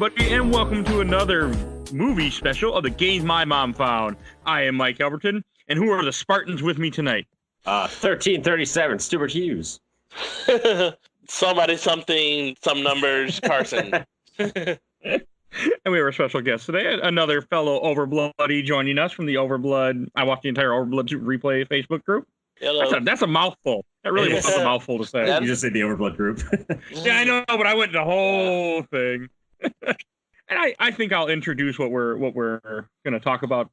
everybody, and welcome to another movie special of the Games My Mom Found. I am Mike Albertin, and who are the Spartans with me tonight? 1337, Stuart Hughes. Somebody, something, some numbers, Carson. And we have our special guest today, another fellow Overbloody joining us from the Overblood. I watched the entire Overblood Replay Facebook group. Hello. That's a mouthful. That really was a mouthful to say. You just said the Overblood group. Yeah, I know, but I went the whole thing. And I think I'll introduce what we're going to talk about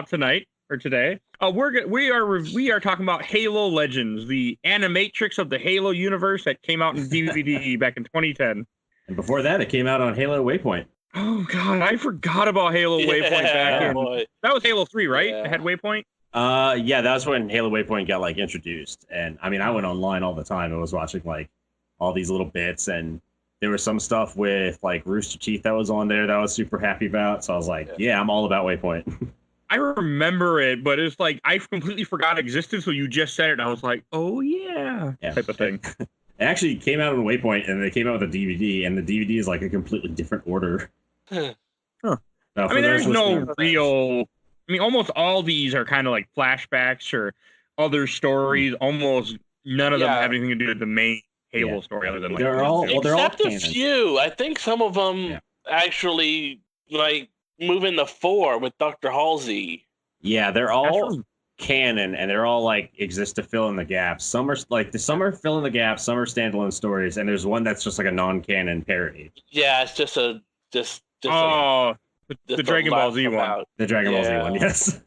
tonight or today. We are talking about Halo Legends, the animatrix of the Halo universe that came out in DVD back in 2010. And before that, it came out on Halo Waypoint. Oh God, I forgot about Halo Waypoint back in. Boy. That was Halo 3, right? Yeah. It had Waypoint. Yeah, that was when Halo Waypoint got introduced. And I mean, I went online all the time and was watching all these little bits, and there was some stuff with Rooster Teeth that was on there that I was super happy about. So I was like, yeah, I'm all about Waypoint. I remember it, but it's I completely forgot it existed. So you just said it, and I was like, oh yeah, type of thing. It actually came out on Waypoint, and they came out with a DVD, and the DVD is a completely different order. Huh. I mean, there's no real. I mean, almost all these are kind of like flashbacks or other stories. Almost none of them have anything to do with the main Halo story, other than they're all Except a canon. few. I think some of them actually move into 4 with Dr. Halsey. Yeah, they're all canon, and they're all exist to fill in the gaps. Some are some are fill in the gaps, some are standalone stories, and there's one that's just a non-canon parody. Yeah, it's just the Dragon Ball Z one. The Dragon Ball Z one, yes.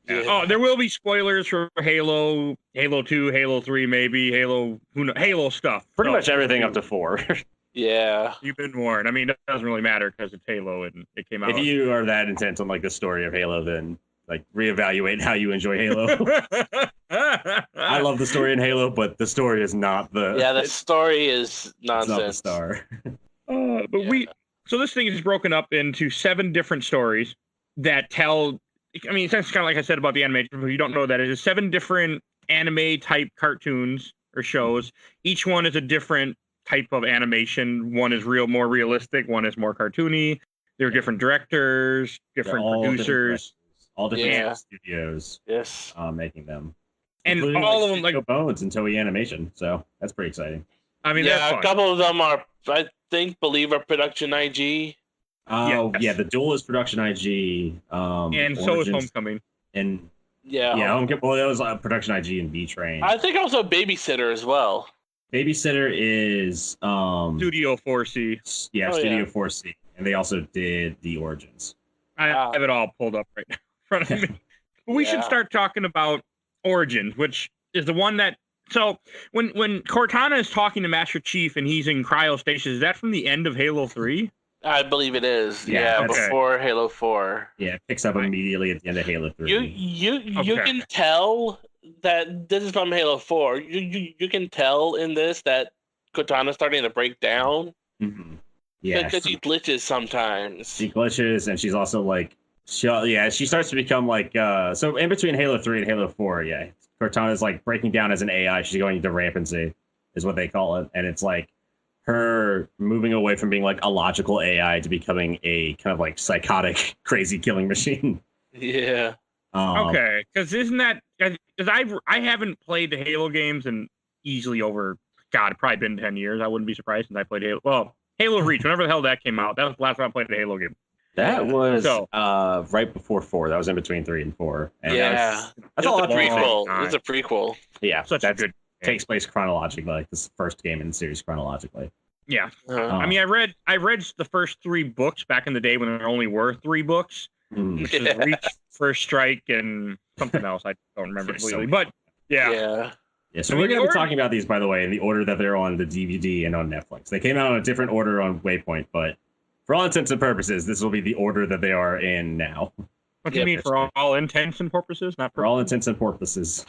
Yeah. Oh, there will be spoilers for Halo, Halo 2, Halo 3, maybe Halo stuff. Pretty much everything up to 4. Yeah. You've been warned. I mean, it doesn't really matter because it's Halo and it came out. If you are that intent on the story of Halo, then reevaluate how you enjoy Halo. I love the story in Halo, but the story is not the. Yeah, the story is nonsense. It's not the star. So this thing is broken up into 7 different stories that tell. I mean, it's kind of like I said about the animation, but you don't know that it is 7 different anime type cartoons or shows. Each one is a different type of animation. One is more realistic. One is more cartoony. There are different directors, different producers, all different studios. Yes, making them, and including, all of them Bones and Toei Animation. So that's pretty exciting. I mean, a couple of them are, I believe, are Production IG. Oh, yeah, the Duel is Production IG. And so is Homecoming. And Homecoming. Well, that was Production IG and B-Train. I think also Babysitter as well. Babysitter is Studio 4C. Yeah, Studio 4C, and they also did the Origins. I have it all pulled up right now in front of me. We should start talking about Origins, which is the one that. So when Cortana is talking to Master Chief and he's in cryostasis, is that from the end of Halo 3? I believe it is. Yeah, before Halo 4. Yeah, it picks up immediately at the end of Halo 3. You can tell that this is from Halo 4. You can tell in this that Cortana's starting to break down. Mm-hmm. Yeah, because she glitches sometimes. She glitches, and she's also she starts to become so in between Halo 3 and Halo 4, Cortana's breaking down as an AI. She's going into rampancy, is what they call it, and it's her moving away from being a logical AI to becoming a kind of psychotic, crazy killing machine. Yeah. Okay, because isn't that because I haven't played the Halo games in easily over probably been 10 years. I wouldn't be surprised since I played Halo Reach, whenever the hell that came out. That was the last time I played the Halo game. That was right before 4. That was in between 3 and 4. And that's a prequel. It's a prequel. Yeah, such a good. Takes place chronologically, this first game in the series chronologically. Yeah, I mean, I read the first 3 books back in the day when there only were 3 books, which is Reach, First Strike, and something else I don't remember completely. But yeah. So we're going to be talking about these, by the way, in the order that they're on the DVD and on Netflix. They came out in a different order on Waypoint, but for all intents and purposes, this will be the order that they are in now. What do you mean, for all intents and purposes? Not for all intents and purposes.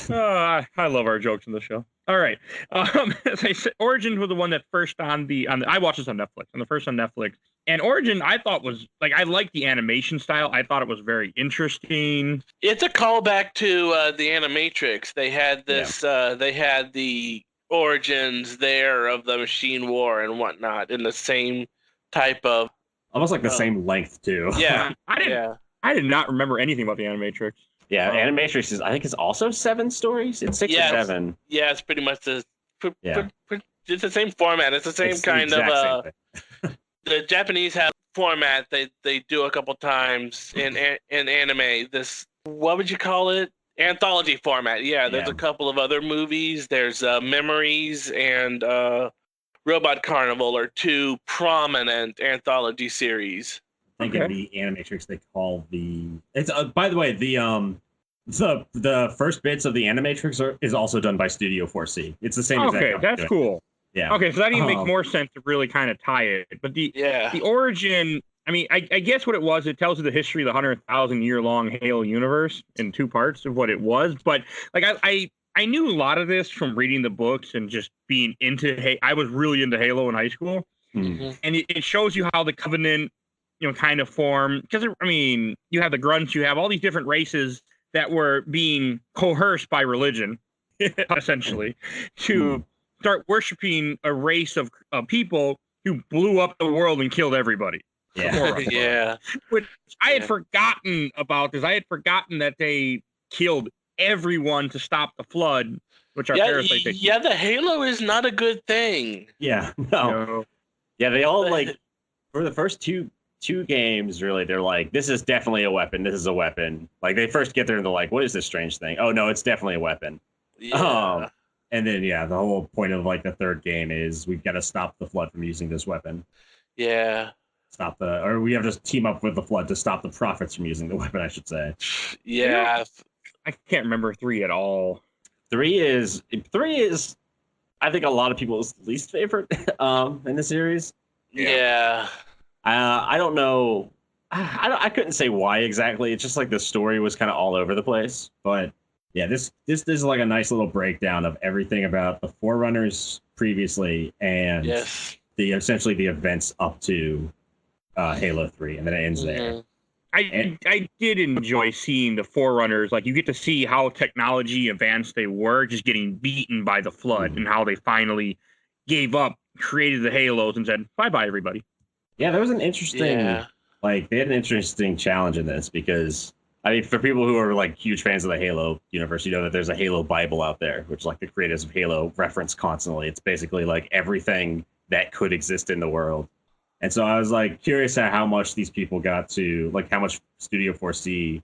I love our jokes in the show. All right. As I said, Origins was the one that first on the I watched this on Netflix, and the first on Netflix. And Origin, I thought was I liked the animation style. I thought it was very interesting. It's a callback to the Animatrix. They had this. They had the origins there of the machine war and whatnot in the same type of Almost like the same length too. yeah. I did not remember anything about the Animatrix. Yeah, Animatrix I think is also 7 stories. It's 6 or 7. Yeah, it's pretty much it's the same format. It's the same kind same of thing. the Japanese have format they do a couple times in anime. This, what would you call it? Anthology format. Yeah, there's a couple of other movies. There's Memories and Robot Carnival are 2 prominent anthology series. I think in the Animatrix they call it's by the way, the first bits of the Animatrix is also done by Studio 4C. It's the same exact Okay, that's cool. Yeah. Okay, so that even makes more sense to really kind of tie it. But the origin, I mean, I guess what it was, it tells you the history of the 100,000-year-long Halo universe in 2 parts of what it was. But like I knew a lot of this from reading the books and just being into I was really into Halo in high school. Mm-hmm. And it shows you how the Covenant, kind of formed. Because, I mean, you have the Grunts, you have all these different races that were being coerced by religion, essentially, to start worshiping a race of people who blew up the world and killed everybody. Yeah. Yeah. Which I had forgotten about this. I had forgotten that they killed everyone to stop the flood, which are parasites. Yeah, the Halo is not a good thing. Yeah. No. Yeah, they all for the first two games, really, they're like, this is definitely a weapon. This is a weapon. Like they first get there and they're like, what is this strange thing? Oh no, it's definitely a weapon. Yeah. And then the whole point of like the third game is we've got to stop the flood from using this weapon. Yeah. Or we have to team up with the flood to stop the prophets from using the weapon, I should say. Yeah. I can't remember 3 at all. 3 is I think a lot of people's least favorite in the series. Yeah. I don't know. I couldn't say why exactly. It's just like the story was kind of all over the place. But yeah, this is like a nice little breakdown of everything about the Forerunners previously and essentially the events up to Halo 3, and then it ends there. I did enjoy seeing the Forerunners. Like, you get to see how technology advanced they were, just getting beaten by the flood, and how they finally gave up, created the Halos, and said, bye-bye, everybody. Yeah, there was an interesting, they had an interesting challenge in this, because, I mean, for people who are, like, huge fans of the Halo universe, you know that there's a Halo Bible out there, which, like, the creators of Halo reference constantly. It's basically, like, everything that could exist in the world. And so I was like curious at how much these people got to, like, how much Studio 4C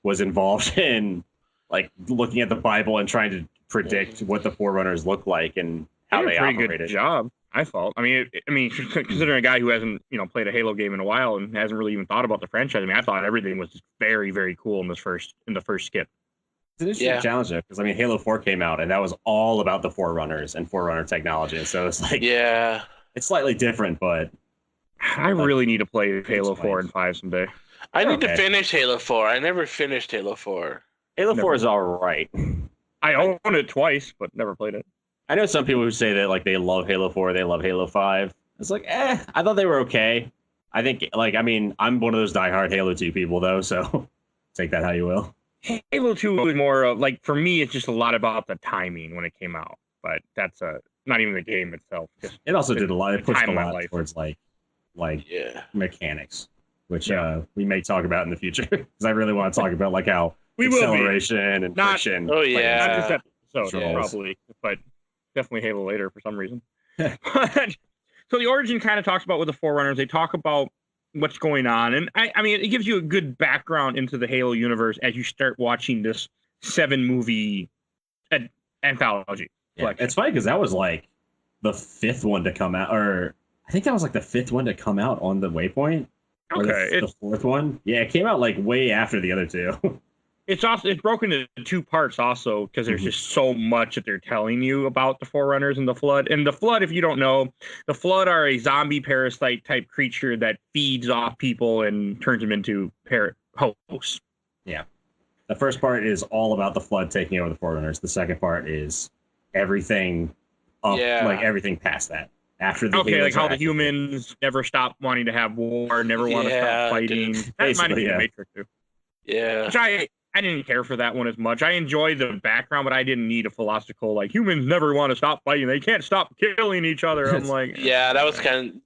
was involved in, like, looking at the Bible and trying to predict what the Forerunners look like and how they operated. Pretty good job, I thought. I mean, considering a guy who hasn't, played a Halo game in a while and hasn't really even thought about the franchise, I mean, I thought everything was just very, very cool in the first skip. It's an interesting challenge there, because I mean, Halo 4 came out and that was all about the Forerunners and Forerunner technology. And so it's like, it's slightly different, but I really need to play Halo 4 and 5 someday. I need to finish Halo 4. I never finished Halo 4. Halo 4 is all right. I own it twice, but never played it. I know some people who say that, like, they love Halo 4, they love Halo 5. It's like, I thought they were okay. I think, like, I mean, I'm one of those diehard Halo 2 people, though, so take that how you will. Halo 2 was more of, like, for me, it's just a lot about the timing when it came out. But that's not even the game itself. It also did a lot. It pushed a lot towards, like mechanics, which we may talk about in the future, because I really want to talk about, like, how acceleration and friction. Oh yeah, not just episode, probably, but definitely Halo later for some reason. So the origin kind of talks about with the Forerunners. They talk about what's going on, and I mean, it gives you a good background into the Halo universe as you start watching this 7-movie anthology. Yeah, it's funny because that was like the 5th one to come out, or I think that was like the 5th one to come out on the Waypoint. Okay, the 4th one. Yeah, it came out like way after the other 2. It's broken into 2 parts also, because there's just so much that they're telling you about the Forerunners and the Flood. And the Flood, if you don't know, the Flood are a zombie parasite type creature that feeds off people and turns them into hosts. Yeah. The first part is all about the Flood taking over the Forerunners. The second part is everything everything past that. After the like how the humans never stop wanting to have war, never want to stop fighting. That's not even the Matrix too. Yeah. Which I didn't care for that one as much. I enjoyed the background, but I didn't need a philosophical like humans never want to stop fighting. They can't stop killing each other. I'm like, yeah, that was kind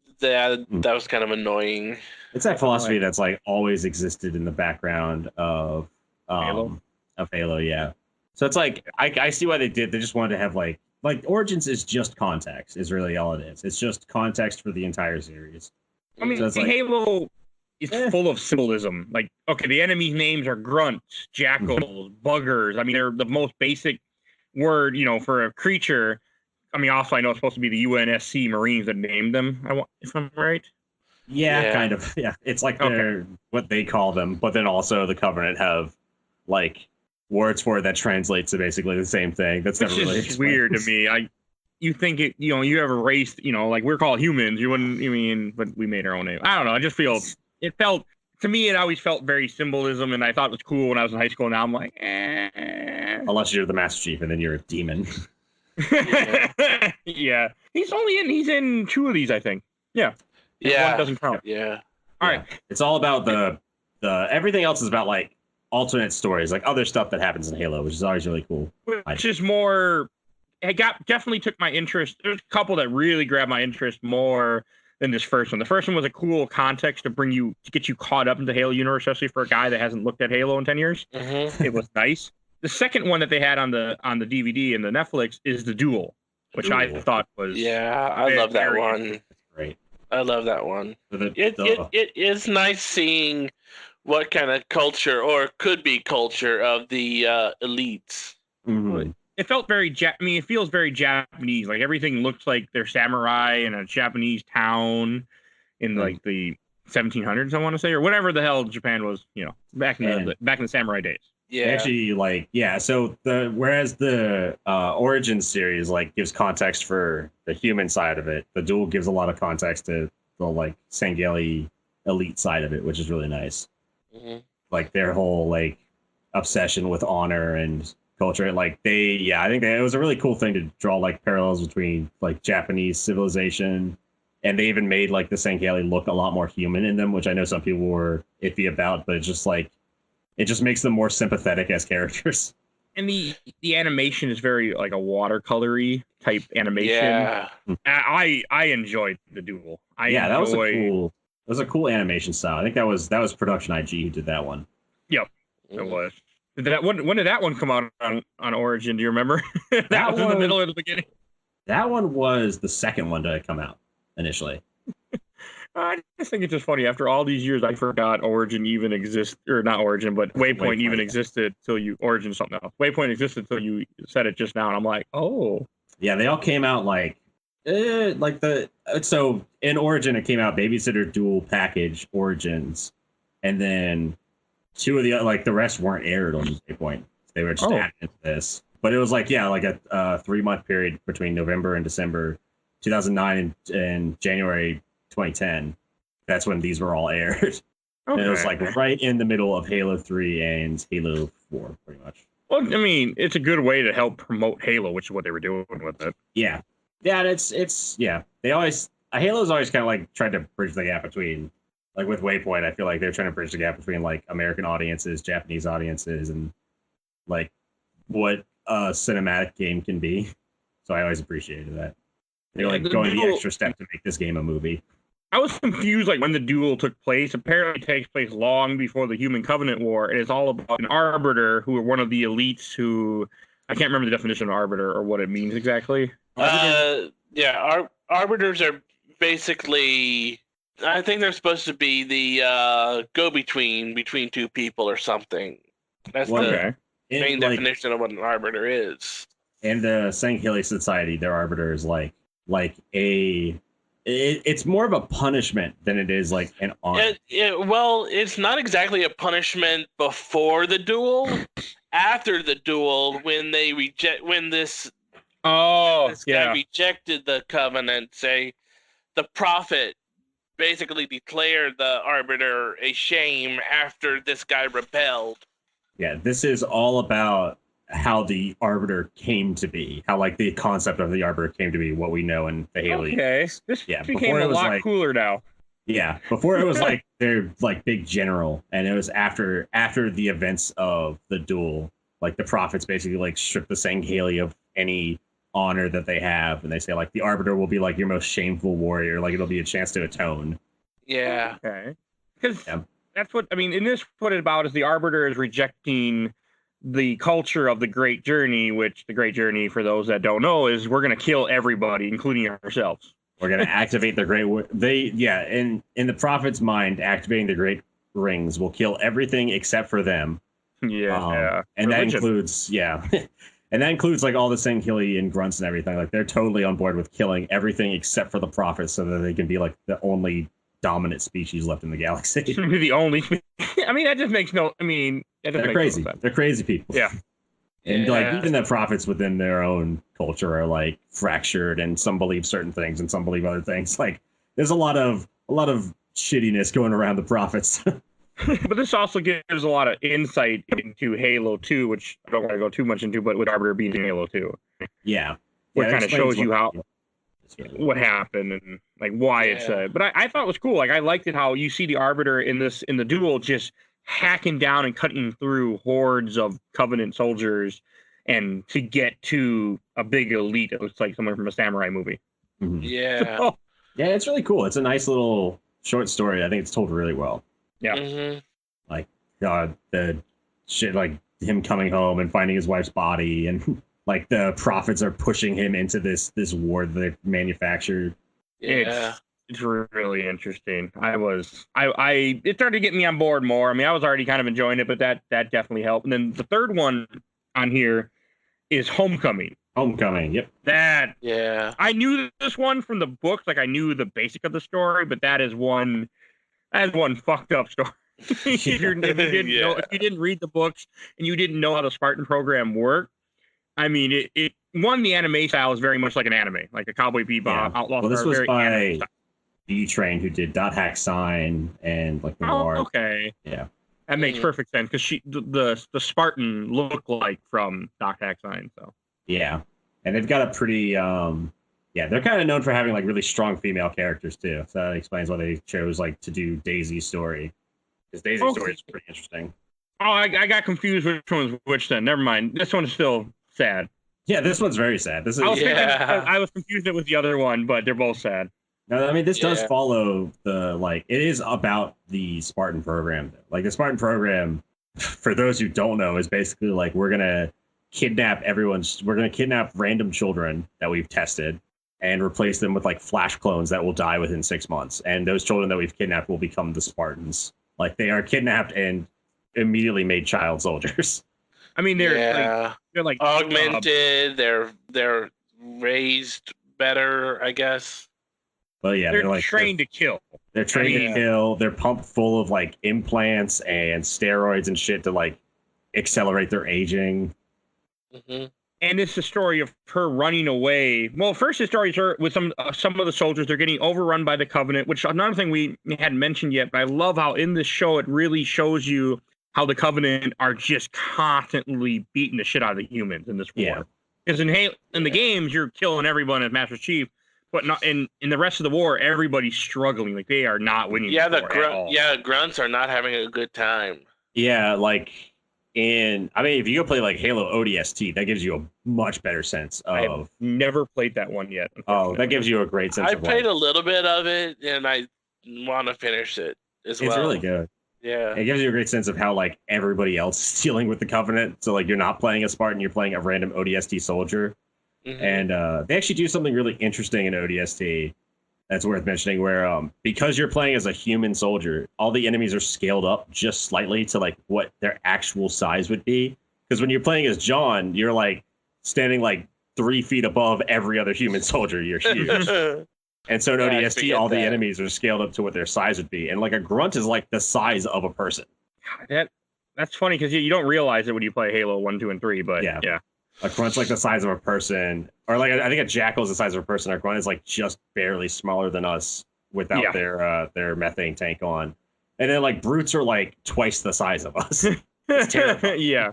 of annoying. It's that philosophy that's like always existed in the background of Halo, yeah. So it's like I see why they did. They just wanted to have like Origins is just context, is really all it is. It's just context for the entire series. I mean, so like, Halo is full of symbolism. Like, okay, the enemy's names are grunts, jackals, buggers. I mean, they're the most basic word, for a creature. I mean, also, I know it's supposed to be the UNSC Marines that named them, if I'm right. Yeah, kind of. Yeah, it's like they're what they call them, but then also the Covenant have like words for it that translates to basically the same thing. That's never really explained. Weird to me. You think it, you have a race, like we're called humans. You wouldn't, but we made our own name. I don't know. It felt to me, it always felt very symbolism, and I thought it was cool when I was in high school. Now I'm like, Unless you're the Master Chief, and then you're a demon. Yeah, he's in 2 of these, I think. Yeah. One doesn't count. Yeah. All right. It's all about the everything else is about like alternate stories, like other stuff that happens in Halo, which is always really cool. Which is more. It definitely took my interest. There's a couple that really grabbed my interest more than this first one. The first one was a cool context to get you caught up into Halo universe, especially for a guy that hasn't looked at Halo in 10 years. Mm-hmm. It was nice. The second one that they had on the DVD and the Netflix is the Duel, which I thought was I love that one. Great. I love that one. It is nice seeing what kind of culture or could be culture of the elites. Mm-hmm. It felt very it feels very Japanese. Like everything looks like they're samurai in a Japanese town in like the 1700s, I want to say, or whatever the hell Japan was, back in the samurai days. Yeah. Actually, so whereas the Origins series gives context for the human side of it, the Duel gives a lot of context to the Sangheili elite side of it, which is really nice. Mm-hmm. Like their whole obsession with honor and culture. I think it was a really cool thing to draw parallels between Japanese civilization, and they even made the Sangheili look a lot more human in them, which I know some people were iffy about, but it's just it just makes them more sympathetic as characters. And the animation is very a watercolory type animation. Yeah. I enjoyed the Duel. That was a cool animation style. I think that was Production IG who did that one. Yep, it was. When did that one come out on Origin? Do you remember? that was in the middle or the beginning. That one was the second one to come out initially. I just think it's just funny. After all these years, I forgot Origin even exists, or not Origin, but Waypoint even existed till you Origin something else. Waypoint existed till you said it just now, and I'm like, oh. Yeah, they all came out so in Origin it came out Babysitter, Duel, Package, Origins, and then 2 of the the rest weren't aired on Waypoint. They were just added into this, but it was a 3-month period between November and December 2009 and January 2010. That's when these were all aired. Okay. And it was right in the middle of Halo 3 and Halo 4, pretty much. Well, I mean, it's a good way to help promote Halo, which is what they were doing with it. Yeah. Yeah, Halo's always kind of tried to bridge the gap between, with Waypoint, I feel like they're trying to bridge the gap between American audiences, Japanese audiences, and what a cinematic game can be. So I always appreciated that. They're going the extra step to make this game a movie. I was confused when the Duel took place. Apparently it takes place long before the Human Covenant War, and it's all about an arbiter who are one of the elites who I can't remember the definition of arbiter or what it means exactly. Arbiters are basically, I think they're supposed to be the go-between between 2 people or something. That's the main definition of what an arbiter is. In the Sangheili society, their arbiter is it's more of a punishment than it is an honor. Well, it's not exactly a punishment before the Duel. After the Duel, when this guy rejected the Covenant, the Prophet basically declared the Arbiter a shame after this guy rebelled. Yeah, this is all about how the Arbiter came to be, how the concept of the Arbiter came to be, what we know in the Halo. Okay, this became a lot cooler now. Yeah, before it was like their like big general, and it was after the events of the duel, like the prophets basically like strip the Sangheili of any honor that they have, and they say like the Arbiter will be like your most shameful warrior, like it'll be a chance to atone. Yeah. Okay. Because that's what I mean. In this, what it's about is the Arbiter is rejecting the culture of the Great Journey, which the Great Journey, for those that don't know, is we're going to kill everybody, including ourselves. We're going to activate the Great. In the Prophet's mind, activating the Great Rings will kill everything except for them. Yeah, and that includes and that includes like all the Sangheili and grunts and everything. Like they're totally on board with killing everything except for the Prophets, so that they can be like the only dominant species left in the galaxy. The only. I mean, that just makes no. I mean, they're crazy. They're crazy people. Yeah. And like even the Prophets within their own culture are like fractured, and some believe certain things and some believe other things. Like there's a lot of shittiness going around the Prophets. But this also gives a lot of insight into Halo 2, which I don't want to go too much into, but with Arbiter being Halo 2. Yeah. Where it kind of shows you what happened and like why it's but I thought it was cool. Like I liked it how you see the Arbiter in the duel just hacking down and cutting through hordes of Covenant soldiers and to get to a big elite. It looks like someone from a samurai movie. Mm-hmm. Yeah. So, yeah, it's really cool. It's a nice little short story. I think it's told really well. Yeah. Mm-hmm. Like the shit, like him coming home and finding his wife's body, and like the Prophets are pushing him into this war that they manufactured. Yeah. It's really interesting. It started getting me on board more. I mean, I was already kind of enjoying it, but that definitely helped. And then the third one on here is Homecoming. Homecoming, yep. I knew this one from the books, like I knew the basic of the story, but that is one fucked up story. If you didn't read the books and you didn't know how the Spartan program worked, I mean, it the anime style is very much like an anime, like a Cowboy Bebop, Outlaw. Well, this was by B-Train, who did Dot Hack Sign and like Noir. Oh, okay. Yeah. That makes perfect sense because the Spartan look like from Dot Hack Sign. So yeah, and they've got a pretty they're kind of known for having like really strong female characters too. So that explains why they chose like to do Daisy's story, because Daisy's story is pretty interesting. Oh, I got confused which one's which then. Never mind. This one is still sad. Yeah, this one's very sad. This is I was confused with the other one, but they're both sad. No, I mean this does follow it is about the Spartan program. Like the Spartan program, for those who don't know, is basically like we're gonna kidnap random children that we've tested and replace them with like Flash clones that will die within 6 months. And those children that we've kidnapped will become the Spartans. Like they are kidnapped and immediately made child soldiers. I mean, they're like augmented. They're raised better, I guess. Well, yeah, they're like trained to kill. They're trained to kill. They're pumped full of like implants and steroids and shit to like accelerate their aging. Mm-hmm. And it's the story of her running away. Well, first the story is her with some of the soldiers. They're getting overrun by the Covenant, which another thing we hadn't mentioned yet. But I love how in this show it really shows you how the Covenant are just constantly beating the shit out of the humans in this war. Because in the games, you're killing everyone as Master Chief, but not in the rest of the war, everybody's struggling. Like they are not winning. Yeah, the grunts are not having a good time. Yeah, like if you go play like Halo ODST, that gives you a much better sense of. I've never played that one yet. Oh, that gives you a great sense. I played a little bit of it, and I want to finish it as well. It's really good. Yeah, it gives you a great sense of how like everybody else is dealing with the Covenant. So like you're not playing a Spartan, you're playing a random ODST soldier, and they actually do something really interesting in ODST that's worth mentioning. Where because you're playing as a human soldier, all the enemies are scaled up just slightly to like what their actual size would be. Because when you're playing as John, you're like standing like 3 feet above every other human soldier. You're huge. And so in ODST, all the enemies are scaled up to what their size would be. And like a grunt is like the size of a person. That's funny because you don't realize it when you play Halo 1, 2, and 3. But yeah. A grunt's like the size of a person. Or like I think a jackal is the size of a person. A grunt is like just barely smaller than us without their methane tank on. And then like brutes are like twice the size of us. It's terrifying. Yeah.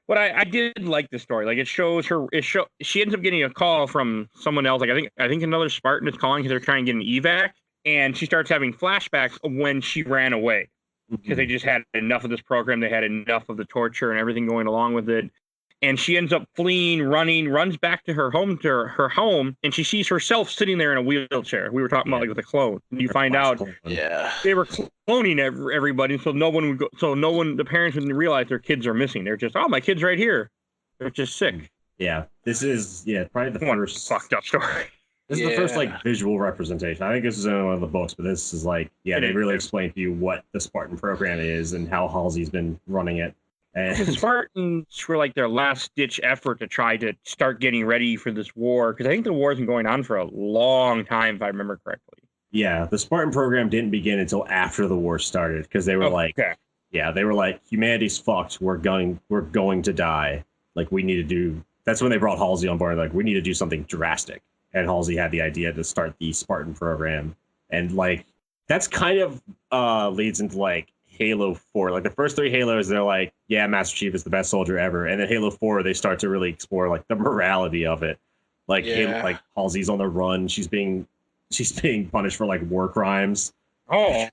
But I did like the story. Like it shows her. She ends up getting a call from someone else. Like I think another Spartan is calling because they're trying to get an evac. and she starts having flashbacks of when she ran away because they just had enough of this program. They had enough of the torture and everything going along with it. And she ends up fleeing, running, runs back to her home, and she sees herself sitting there in a wheelchair. We were talking about like with a clone. And you find out they were cloning everybody, so no one would go. So no one, the parents wouldn't realize their kids are missing. They're just, oh, my kid's right here. They're just sick. Yeah, this is probably the first fucked up story. This is the first like visual representation. I think this is in one of the books, but this is like they really explain to you what the Spartan program is and how Halsey's been running it. And the Spartans were like their last-ditch effort to try to start getting ready for this war, because I think the war's been going on for a long time, if I remember correctly. Yeah, the Spartan program didn't begin until after the war started, because they were they were like, humanity's fucked. We're going to die. Like, we need to do. That's when they brought Halsey on board. Like, we need to do something drastic. And Halsey had the idea to start the Spartan program, and like that's kind of leads into like Halo 4. Like the first 3 Halos, they're like, yeah, Master Chief is the best soldier ever. And then Halo 4, they start to really explore like the morality of it. Like like Halsey's on the run. She's being punished for like war crimes. Oh,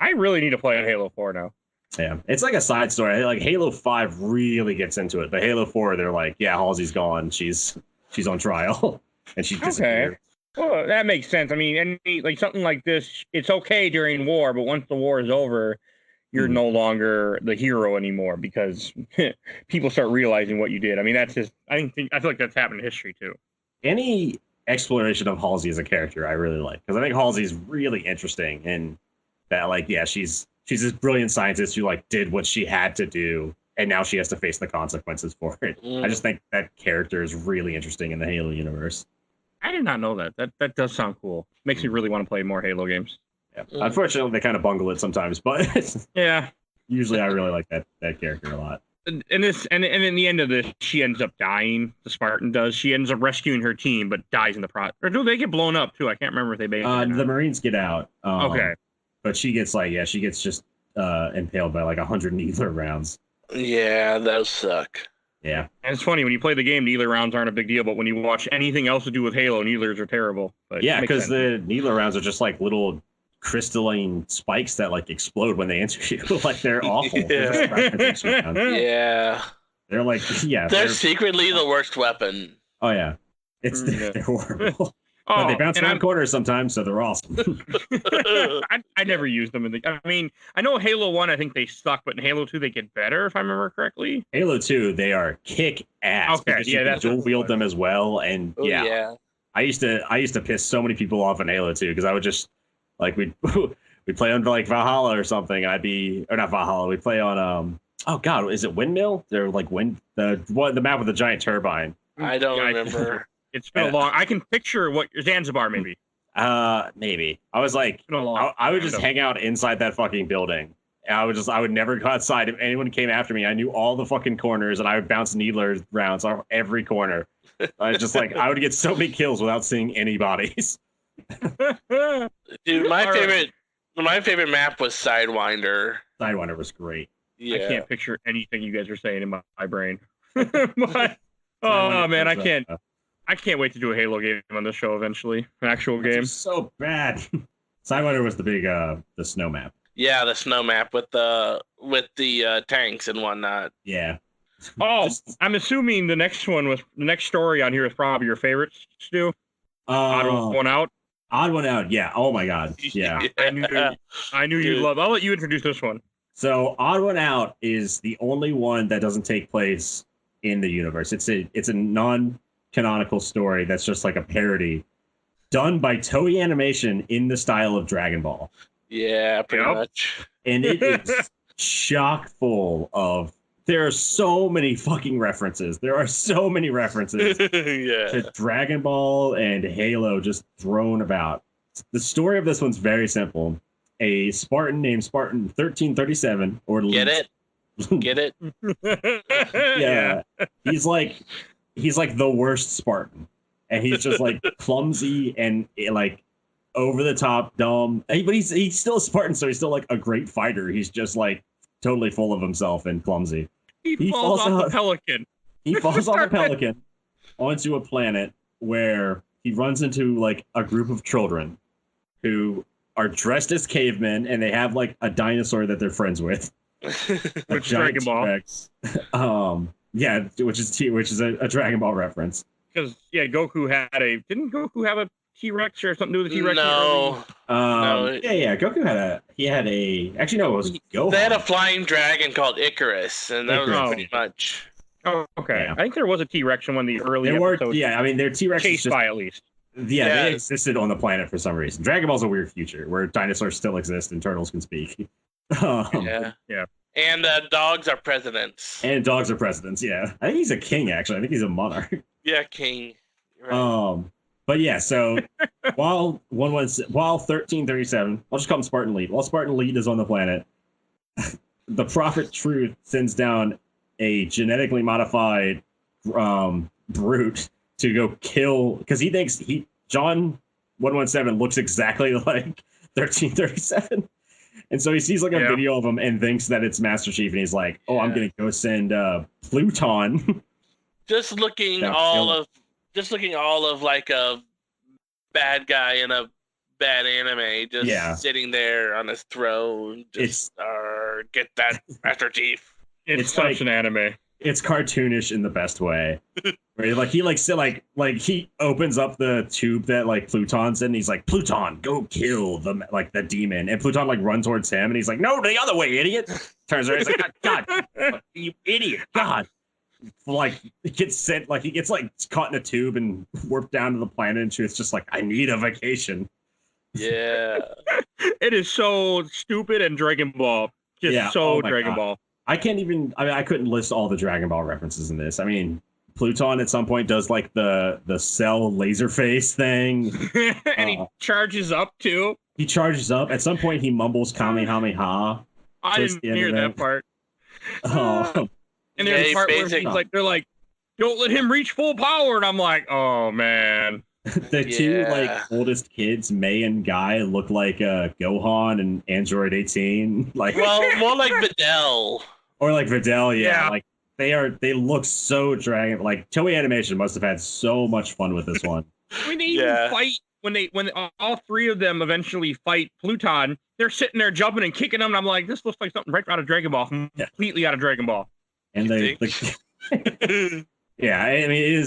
I really need to play on Halo 4 now. Yeah, it's like a side story. Like Halo 5 really gets into it, but Halo 4, they're like, yeah, Halsey's gone. She's on trial, and she disappeared. Okay. Well, that makes sense. I mean, like something like this, it's okay during war, but once the war is over, you're no longer the hero anymore because people start realizing what you did. I mean, that's just, I feel like that's happened in history too. Any exploration of Halsey as a character, I really like, because I think Halsey's really interesting and that, like, yeah, she's this brilliant scientist who like did what she had to do, and now she has to face the consequences for it. I just think that character is really interesting in the Halo universe. I did not know that. That does sound cool. Makes me really want to play more Halo games. Yeah. Unfortunately, they kind of bungle it sometimes, but usually I really like that character a lot. And in the end of this, she ends up dying. The Spartan does. She ends up rescuing her team, but dies in the process. Or do they get blown up too? I can't remember if they made it. The Marines get out. Okay, but she gets just impaled by like 100 needler rounds. Yeah, that would suck. Yeah, and it's funny when you play the game, needler rounds aren't a big deal, but when you watch anything else to do with Halo, needlers are terrible. But yeah, because the needler rounds are just like little crystalline spikes that like explode when they enter you. Like they're awful. Yeah. They're like, they're secretly the worst weapon. Oh yeah, they're horrible. But they bounce around corners sometimes, so they're awesome. I never used them I mean, I know Halo 1, I think they suck, but in Halo 2 they get better, if I remember correctly. Halo 2, they are kick ass. Okay, yeah, that's dual wield them as well, and I used to piss so many people off in Halo 2 because I would just like we'd play on like Valhalla or something, and not Valhalla. We'd play on oh god, is it Windmill? They're like the map with the giant turbine. I don't remember. It's been a long. I can picture what Zanzibar maybe. Maybe. I was like, I would just hang out inside that fucking building. And I would never go outside. If anyone came after me, I knew all the fucking corners, and I would bounce needler rounds off every corner. I was just like, I would get so many kills without seeing any bodies. Dude, my favorite map was Sidewinder. Sidewinder was great. Yeah. I can't picture anything you guys are saying in my brain. Oh man, I can't wait to do a Halo game on this show eventually. An actual game. So bad. Sidewinder was the big the snow map. Yeah, the snow map with the tanks and whatnot. Yeah. Oh, I'm assuming the next story on here is probably your favorite, Stu. Odd One Out. Odd One Out. Yeah. Oh my God. Yeah. I knew you'd love. I'll let you introduce this one. So Odd One Out is the only one that doesn't take place in the universe. It's a non-canonical story that's just like a parody done by Toei Animation in the style of Dragon Ball. Yeah, pretty much. And it is chock full of. There are so many fucking references. There are so many references to Dragon Ball and Halo just thrown about. The story of this one's very simple. A Spartan named Spartan 1337, or Get it? Yeah. He's like the worst Spartan. And he's just like clumsy and like over the top dumb. But he's still a Spartan, so he's still like a great fighter. He's just like totally full of himself and clumsy. He falls off the Pelican. He falls off the Pelican onto a planet where he runs into like a group of children who are dressed as cavemen, and they have like a dinosaur that they're friends with. Which Dragon Ball. T-Rex. Yeah, which is a Dragon Ball reference. Because Goku didn't Goku have a T-Rex or something to do with the T-Rex? No. Yeah. Goku had a. Actually, no, it was Gohan. They had a flying dragon called Icarus, and that was pretty much. Oh, okay. Yeah. I think there was a T-Rex in one of the early episodes. Yeah, I mean, their T-Rex chased by at least. Yeah, they existed on the planet for some reason. Dragon Ball's a weird future where dinosaurs still exist and turtles can speak. Yeah. And dogs are presidents. And dogs are presidents. Yeah, I think he's a king. Actually, I think he's a monarch. Yeah, king. Right. But yeah, so while 1337, I'll just call him Spartan Lead. While Spartan Lead is on the planet, the Prophet Truth sends down a genetically modified brute to go kill, because he thinks John 117 looks exactly like 1337. And so he sees like a video of him and thinks that it's Master Chief, and he's like, "Oh, I'm gonna go send Pluton." Just looking all of like a bad guy in a bad anime, just sitting there on his throne. Just get that Master Chief. It's such like, an anime. It's cartoonish in the best way. Where he opens up the tube that like Pluton's in, and he's like, "Pluton, go kill the demon." And Pluton like runs towards him, and he's like, "No, the other way, idiot!" Turns around, he's like, "God, you idiot, God!" Like he gets caught in a tube and warped down to the planet, and Truth's just like, "I need a vacation." Yeah, it is so stupid and Dragon Ball, Dragon Ball. I couldn't list all the Dragon Ball references in this. I mean, Pluton at some point does like the cell laser face thing. And he charges up too. He charges up. At some point he mumbles Kamehameha. I didn't hear that part. And there's a part where they're like, "Don't let him reach full power," and I'm like, "Oh man." The two like oldest kids, May and Guy, look like Gohan and Android 18. Like, well, more like Videl. Or like Videl, yeah. Like they look so Dragon. Like Toei Animation must have had so much fun with this one. When they even fight, when all three of them eventually fight Pluton, they're sitting there jumping and kicking them, and I'm like, this looks like something right out of Dragon Ball, completely out of Dragon Ball. And yeah, I mean,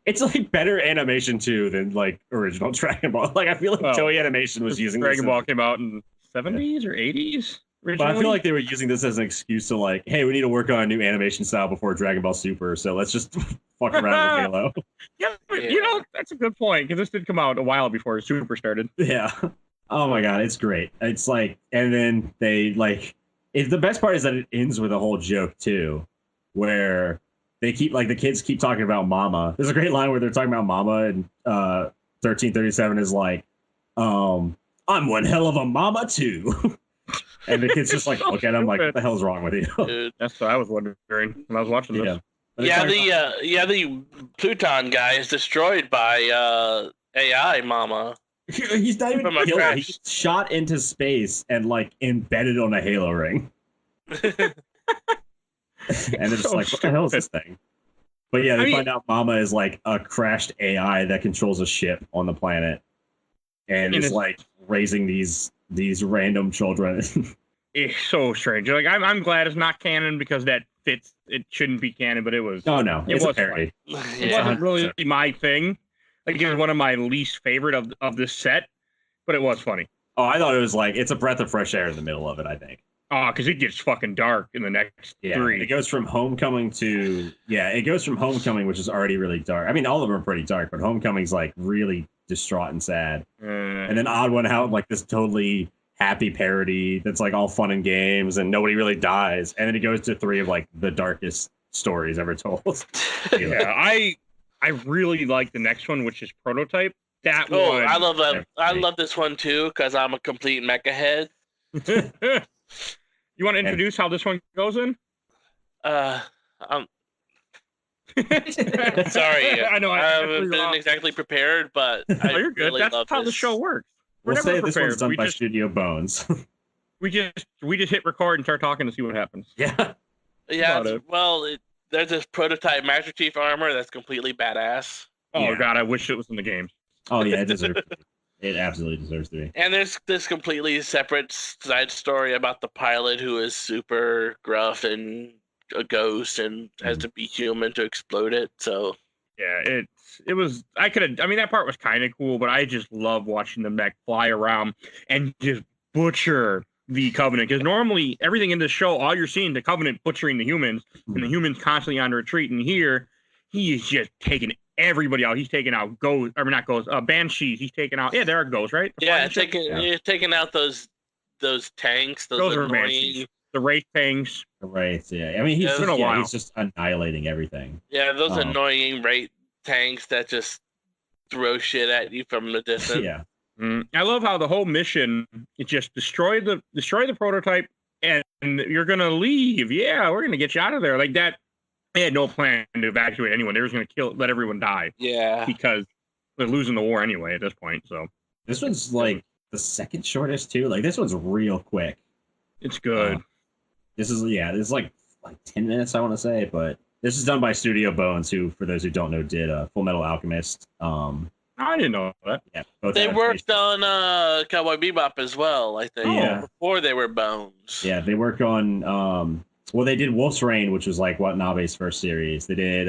it's like better animation too than like original Dragon Ball. Like I feel like Toei Animation was using Dragon Ball came out in 70s or 80s. But I feel like they were using this as an excuse to like, hey, we need to work on a new animation style before Dragon Ball Super, so let's just fuck around with Halo. Yeah, that's a good point, because this did come out a while before Super started. Yeah. Oh my god, it's great. It's like, and then they like, the best part is that it ends with a whole joke too, where they keep like the kids keep talking about Mama. There's a great line where they're talking about Mama, and 1337 is like, "I'm one hell of a mama too." And the kids just like look at him like, "What the hell's wrong with you?" Dude, that's what I was wondering when I was watching this. The Pluton guy is destroyed by AI Mama. He's not even killed. He's shot into space and like embedded on a Halo ring. And it's just like, what the hell is this thing? But yeah, they find out Mama is like a crashed AI that controls a ship on the planet, and is like raising these random children. It's so strange. Like I'm glad it's not canon, because that fits. It shouldn't be canon, but it was. Oh no, it was a parody. It wasn't really my thing. Like it was one of my least favorite of this set, but it was funny. Oh, I thought it was like it's a breath of fresh air in the middle of it, I think. Oh, because it gets fucking dark in the next three. It goes from Homecoming to Homecoming, which is already really dark. I mean, all of them are pretty dark, but Homecoming's like really distraught and sad. And then Odd One Out, like this totally happy parody that's like all fun and games, and nobody really dies. And then it goes to 3 of like the darkest stories ever told. Yeah, I really like the next one, which is Prototype. That one. I love that. I love this one too, because I'm a complete mecha head. You want to introduce how this one goes in? Sorry, I know I haven't been exactly prepared, but you're good. Really That's how the show works. We'll say this one's done by Studio Bones. we just hit record and start talking to see what happens. Yeah. There's this Prototype Master Chief armor that's completely badass. Oh god, I wish it was in the games. Oh yeah, it deserves. It absolutely deserves to be. And there's this completely separate side story about the pilot who is super gruff and a ghost and has to be human to explode it. So yeah, it was. I could have. I mean, that part was kind of cool, but I just love watching the mech fly around and just butcher the Covenant. Because normally everything in this show, all you're seeing the Covenant butchering the humans, and the humans constantly on retreat. And here, he is just taking everybody out. He's taking out ghosts, or not ghosts, banshees. He's taking out. Yeah, there are ghosts, right? Taking out those tanks. Those annoying. The Wraith tanks. The Wraith, yeah. I mean, he's just annihilating everything. Yeah, those annoying Wraith tanks that just throw shit at you from the distance. Yeah. I love how the whole mission is just destroy the prototype and you're gonna leave. Yeah, we're gonna get you out of there. Like that. They had no plan to evacuate anyone. They were just gonna let everyone die. Yeah. Because they're losing the war anyway at this point. So this one's like the second shortest too. Like this one's real quick. It's good. This is like 10 minutes, I want to say, but this is done by Studio Bones, who, for those who don't know, did Full Metal Alchemist. I didn't know that. Yeah, they worked on Cowboy Bebop as well, I think. Before they were Bones. Yeah, they worked on. Well, they did Wolf's Rain, which was like Watanabe's first series. They did,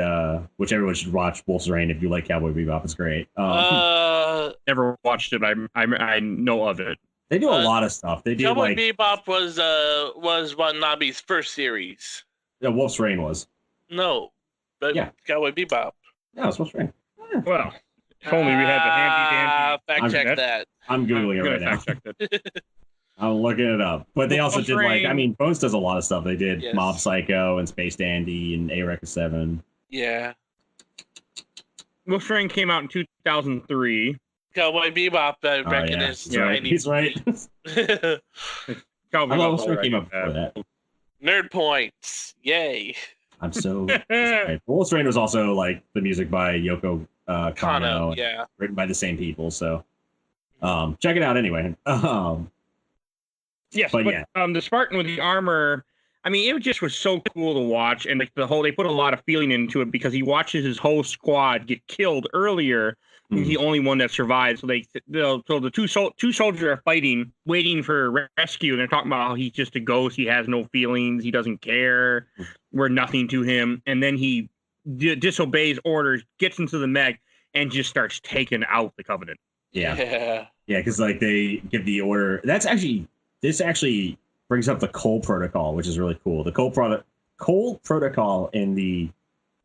which everyone should watch Wolf's Rain if you like Cowboy Bebop. It's great. Never watched it. I know of it. They do a lot of stuff. They do Cowboy Bebop was Watanabe's first series. Yeah, Wolf's Rain was. No, but Cowboy Bebop. Yeah, it was Wolf's Rain. Yeah. Well, if only we had the handy dandy. Fact check that. I'm googling it right now. Fact check that. I'm looking it up. But they also did Bones does a lot of stuff. They did Mob Psycho and Space Dandy and A-Record 7. Yeah. Wolf's Rain came out in 2003. Cowboy Bebop, I reckon, is 90. He's right. Cowboy Bebop came up before that. Nerd points. Yay. I'm so excited. Wolf's Rain was also like the music by Yoko Kanno. Yeah. Written by the same people. So check it out anyway. Yes, but the Spartan with the armor, I mean, it just was so cool to watch, and like they put a lot of feeling into it because he watches his whole squad get killed earlier. He's the only one that survived. So the two soldiers are fighting, waiting for rescue, and they're talking about how he's just a ghost. He has no feelings. He doesn't care. We're nothing to him. And then he disobeys orders, gets into the mech, and just starts taking out the Covenant. Yeah, because like they give the order. This actually brings up the Cole Protocol, which is really cool. The Cole Protocol in the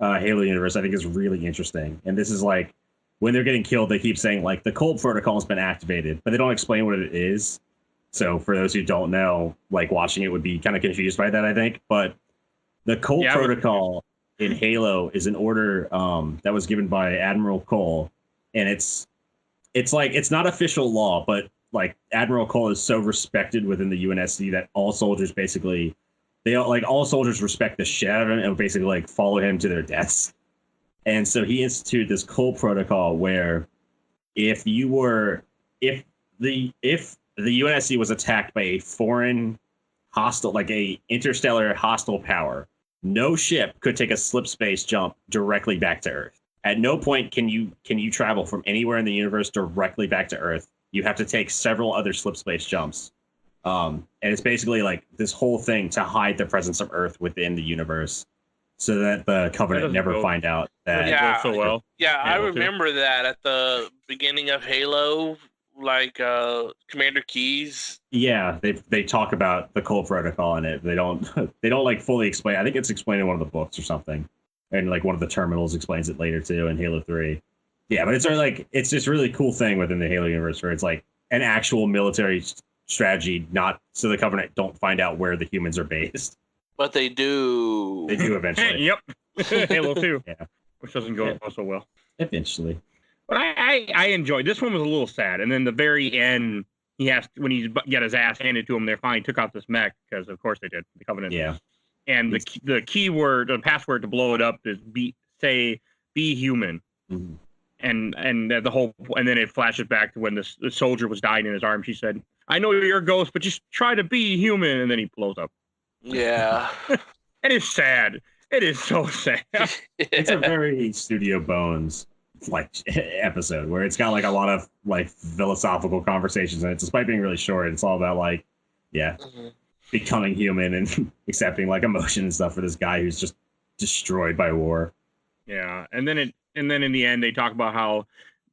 Halo universe, I think, is really interesting. And this is like, when they're getting killed, they keep saying, like, the Cole Protocol has been activated, but they don't explain what it is. So for those who don't know, like, watching it would be kind of confused by that, I think. But the Cole Protocol in Halo is an order that was given by Admiral Cole. And it's not official law, but like Admiral Cole is so respected within the UNSC that all soldiers basically, all soldiers respect the shit out of him and basically like follow him to their deaths. And so he instituted this Cole Protocol where if the UNSC was attacked by a foreign hostile, like a interstellar hostile power, no ship could take a slip space jump directly back to Earth. At no point can you travel from anywhere in the universe directly back to Earth. You have to take several other slip space jumps. And it's basically like this whole thing to hide the presence of Earth within the universe so that the Covenant never find out that it goes so well. Yeah, I remember that at the beginning of Halo, like Commander Keyes. Yeah, they talk about the Cole Protocol in it. They don't like fully explain. I think it's explained in one of the books or something. And like one of the terminals explains it later too in Halo 3. Yeah, but it's sort of like it's this really cool thing within the Halo universe where it's like an actual military strategy, not so the Covenant don't find out where the humans are based. But they do. They do eventually. Yep. Halo 2. Yeah. Which doesn't go so well. Eventually. But I enjoyed this one. Was a little sad, and then the very end, when he's got his ass handed to him, they finally took out this mech because of course they did, the Covenant. Yeah. And the keyword, the password to blow it up is be human. Mm-hmm. And the whole, and then it flashes back to when the soldier was dying in his arms. She said, "I know you're a ghost, but just try to be human." And then he blows up. Yeah. And it's sad. It is so sad. It's a very Studio Bones like episode where it's got like a lot of like philosophical conversations in it. Despite being really short, it's all about like, becoming human and accepting like emotion and stuff for this guy who's just destroyed by war. Yeah, and then in the end they talk about how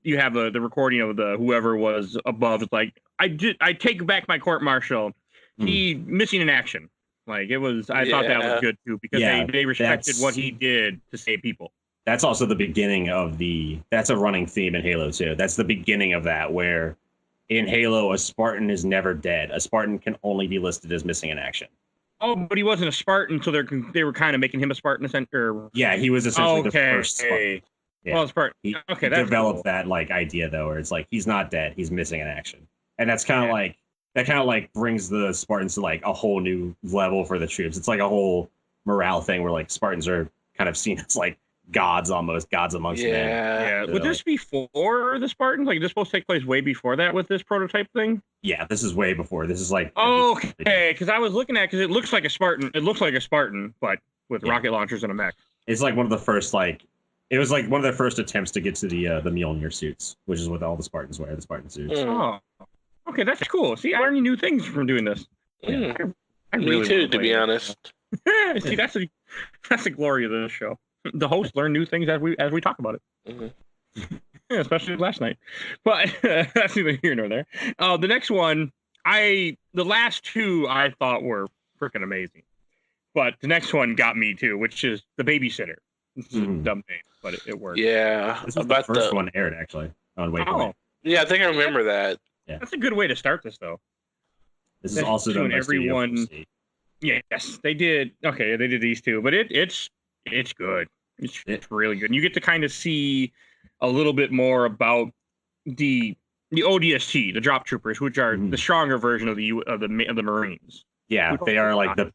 you have the recording of the whoever was above. It's like I take back my court martial. He missing in action. Like it was. I thought that was good too because they respected what he did to save people. That's also the beginning of that's a running theme in Halo 2. That's the beginning of that, where in Halo, a Spartan is never dead. A Spartan can only be listed as missing in action. Oh, but he wasn't a Spartan, so they were kind of making him a Spartan. Yeah, he was essentially the first Spartan. Yeah. Well, Spartan. He developed that like idea though, where it's like he's not dead, he's missing in action, and that's kind of like that kind of like brings the Spartans to like a whole new level for the troops. It's like a whole morale thing where like Spartans are kind of seen as like gods amongst men. Yeah. Would this be before the Spartans? Like, is this supposed to take place way before that with this prototype thing? Yeah, this is way before. This is like okay, because I was looking at because it looks like a Spartan. It looks like a Spartan, but with rocket launchers and a mech. It's like one of the first it was like one of their first attempts to get to the Mjolnir suits, which is what all the Spartans wear, the Spartan suits. Oh, okay, that's cool. See, I learned new things from doing this. Yeah. Me too, to be honest. See, that's the glory of this show. The hosts learn new things as we talk about it. Yeah, especially last night. But that's neither here nor there. The next one, the last two I thought were freaking amazing, but the next one got me too, which is The Babysitter. This is a dumb name, but it worked. Yeah, this was the first one aired actually on Waypoint. Yeah, I think I remember that. Yeah, that's a good way to start this though. This is also done by everyone. Yes, they did. Okay, they did these two, but it's good. It's really good. And you get to kind of see a little bit more about the ODST, the drop troopers, which are the stronger version of the Marines. Yeah, they are like the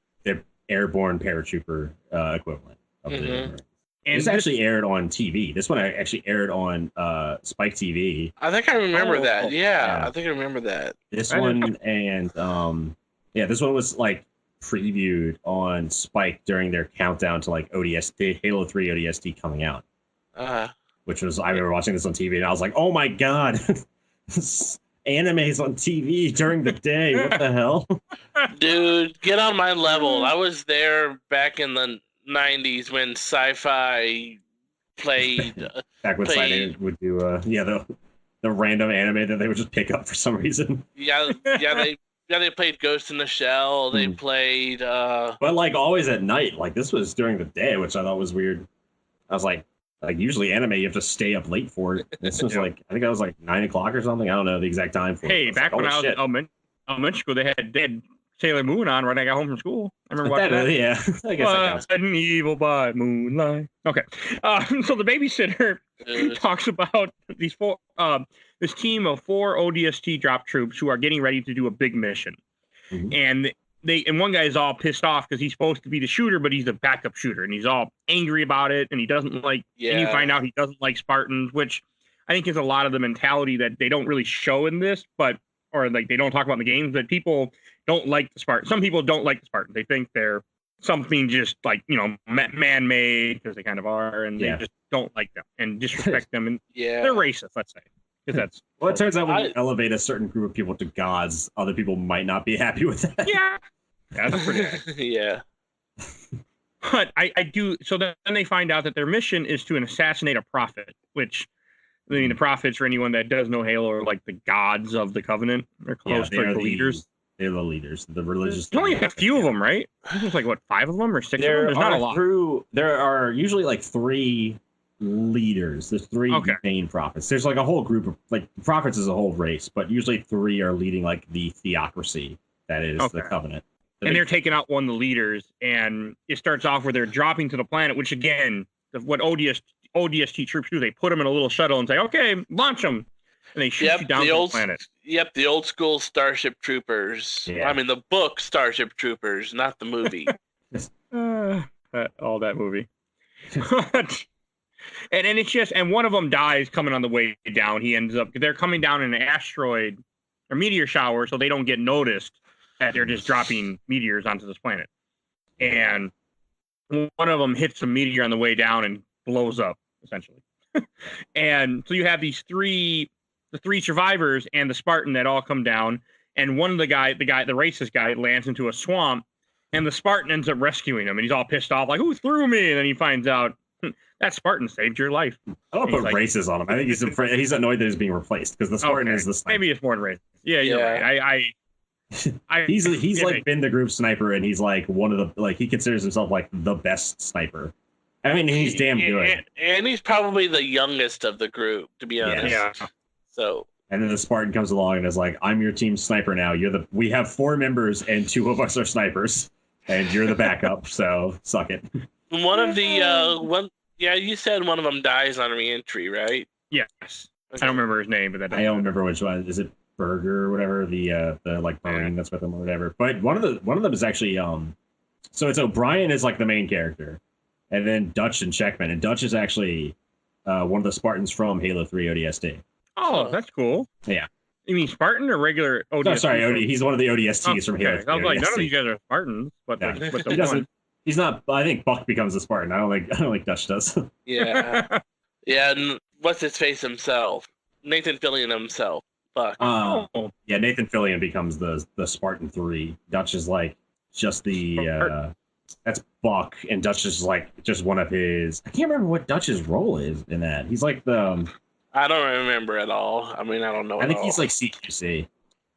airborne paratrooper equivalent of the Marines. And this actually aired on TV. This one actually aired on Spike TV. I think I remember that. Yeah, I think I remember that. This one and this one was like previewed on Spike during their countdown to like ODST, Halo 3 ODST coming out. Which was, I remember watching this on TV and I was like, oh my god, anime's on TV during the day. What the hell? Dude, get on my level. I was there back in the 90s when sci-fi played. Back when sci-fi would do, the random anime that they would just pick up for some reason. They played Ghost in the Shell. They played... But, like, always at night. Like, this was during the day, which I thought was weird. I was like usually anime, you have to stay up late for it. This was like, I think that was like 9 o'clock or something. I don't know the exact time for it. Hey, back when I was in elementary school, they had Sailor Moon on when I got home from school. I remember watching that. Yeah, I guess that counts. An evil by moonlight. Okay. So the Babysitter talks about these this team of 4 ODST drop troops who are getting ready to do a big mission. And one guy is all pissed off because he's supposed to be the shooter, but he's the backup shooter, and he's all angry about it, and he doesn't like. Yeah. And you find out he doesn't like Spartans, which I think is a lot of the mentality that they don't really show in this, or like they don't talk about in the games. That people don't like the Spartans. Some people don't like the Spartans. They think they're something just like man-made because they kind of are, and they just don't like them and disrespect them, and they're racist. Let's say. That's well, it turns out when you elevate a certain group of people to gods, other people might not be happy with that. Yeah, that's pretty. Yeah. But I do. So then they find out that their mission is to assassinate a prophet, which I mean, the prophets, for anyone that does know Halo, are like the gods of the Covenant. They're close to the leaders. They're the leaders, the religious. There's only a few of them, right? I think there's like what, 5 of them or 6 of them. There's not a lot. There are usually like 3 leaders. There's 3 main prophets. There's like a whole group of like prophets as a whole race, but usually 3 are leading like the theocracy that is the Covenant. And they're taking out one of the leaders, and it starts off where they're dropping to the planet, which again, what ODST troops do, they put them in a little shuttle and say, okay, launch them. And they shoot you down to the planet. Yep, the old school Starship Troopers. Yeah. I mean, the book Starship Troopers, not the movie. All that movie. And it's just, and one of them dies coming on the way down. He ends up, they're coming down in an asteroid or meteor shower, so they don't get noticed that they're just dropping meteors onto this planet. And one of them hits a meteor on the way down and blows up, essentially. And so you have the three survivors and the Spartan that all come down. And one of the racist guy lands into a swamp, and the Spartan ends up rescuing him. And he's all pissed off, like, who threw me? And then he finds out that Spartan saved your life. I don't put racist on him. I think he's annoyed that he's being replaced because the Spartan is the sniper. Maybe it's more than racist. Yeah, you're right. He's like been the group sniper, and he's like one of the he considers himself like the best sniper. I mean, he's damn good, and he's probably the youngest of the group, to be honest. Yeah. So. And then the Spartan comes along and is like, "I'm your team sniper now. We have 4 members, and 2 of us are snipers, and you're the backup. So suck it." One of the you said one of them dies on re-entry, right? Yes. Okay. I don't remember his name, but I don't remember which one. Is it Burger or whatever? The like Marine that's with him or whatever. But one of them is actually so it's O'Brien is like the main character, and then Dutch and Checkman, and Dutch is actually one of the Spartans from Halo 3 ODST. Oh, that's cool. Yeah. You mean Spartan or regular ODST? No, sorry, he's one of the ODSTs from Halo 3. I was like, ODST. none of you guys are Spartans, but yeah. the he doesn't. He's not. I think Buck becomes a Spartan. I don't think Dutch does. Yeah. Yeah. And what's his face himself? Nathan Fillion himself. Buck. Yeah, Nathan Fillion becomes the Spartan 3. Dutch is like just the that's Buck, and Dutch is like just one of his. I can't remember what Dutch's role is in that. He's like the. I don't remember at all. I mean, I don't know. I think he's like CQC.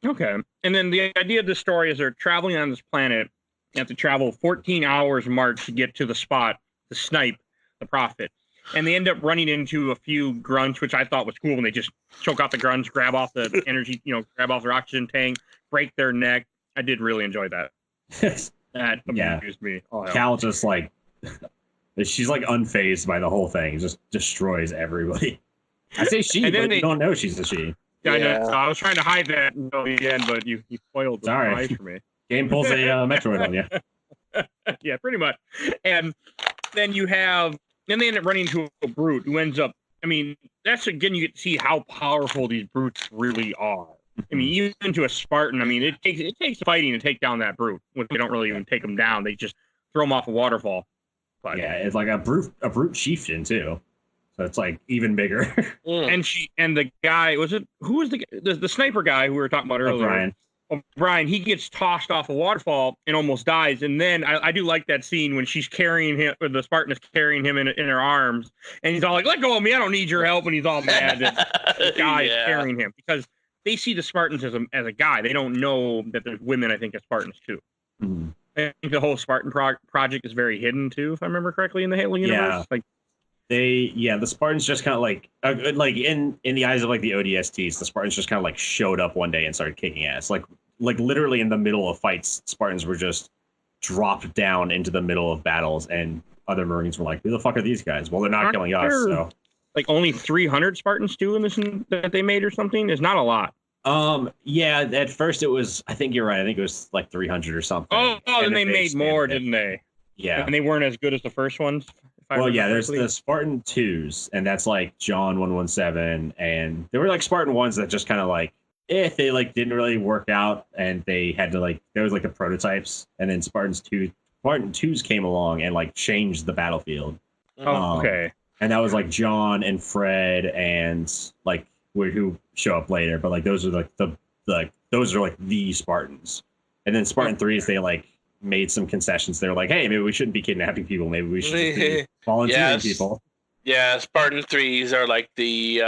Okay. And then the idea of the story is they're traveling on this planet. You have to travel 14 hours march to get to the spot to snipe the Prophet. And they end up running into a few grunts, which I thought was cool when they just choke out the grunts, grab off the energy, grab off their oxygen tank, break their neck. I did really enjoy that. That amused me. Oh, Cal just like, she's like unfazed by the whole thing. Just destroys everybody. I say she, but you don't know she's a she. Yeah, I know. I was trying to hide that until the end, but you spoiled the surprise for me. Game pulls a Metroid on you. Yeah, pretty much. And then then they end up running into a brute who ends up, I mean, that's again, you get to see how powerful these brutes really are. I mean, even to a Spartan, I mean, it takes fighting to take down that brute. They don't really even take them down. They just throw them off a waterfall. But, yeah, it's like a brute chieftain, too. So it's like even bigger. And the guy, who was the sniper guy who we were talking about earlier? O'Brien, he gets tossed off a waterfall and almost dies. And then I do like that scene when she's carrying him, or the Spartan is carrying him in her arms, and he's all like, "Let go of me! I don't need your help." And he's all mad that the guy is carrying him because they see the Spartans as a guy. They don't know that there's women, I think, as Spartans too. Mm-hmm. I think the whole Spartan project is very hidden too, if I remember correctly, in the Halo universe. Yeah. The Spartans just kind of like in the eyes of like the ODSTs, the Spartans just kind of like showed up one day and started kicking ass. Like literally in the middle of fights, Spartans were just dropped down into the middle of battles, and other Marines were like, "Who the fuck are these guys?" Well, they're not killing us. So like only 300 Spartans too in this that they made or something. It's not a lot. Yeah. At first it was. I think you're right. I think it was like 300 or something. Oh, and they made more, didn't they? Yeah. And they weren't as good as the first ones. Well, yeah, there's the Spartan 2s, and that's like John 117, and there were like Spartan 1s that just kind of like, they like didn't really work out, and they had to like, there was like the prototypes, and then Spartan 2s came along and like changed the battlefield. Oh, okay. And that was like John and Fred and like who show up later, but like those are like those are like the Spartans, and then Spartan 3s they like made some concessions. They were like, hey, maybe we shouldn't be kidnapping people. Maybe we should just be volunteering people. Yeah, Spartan 3s are like the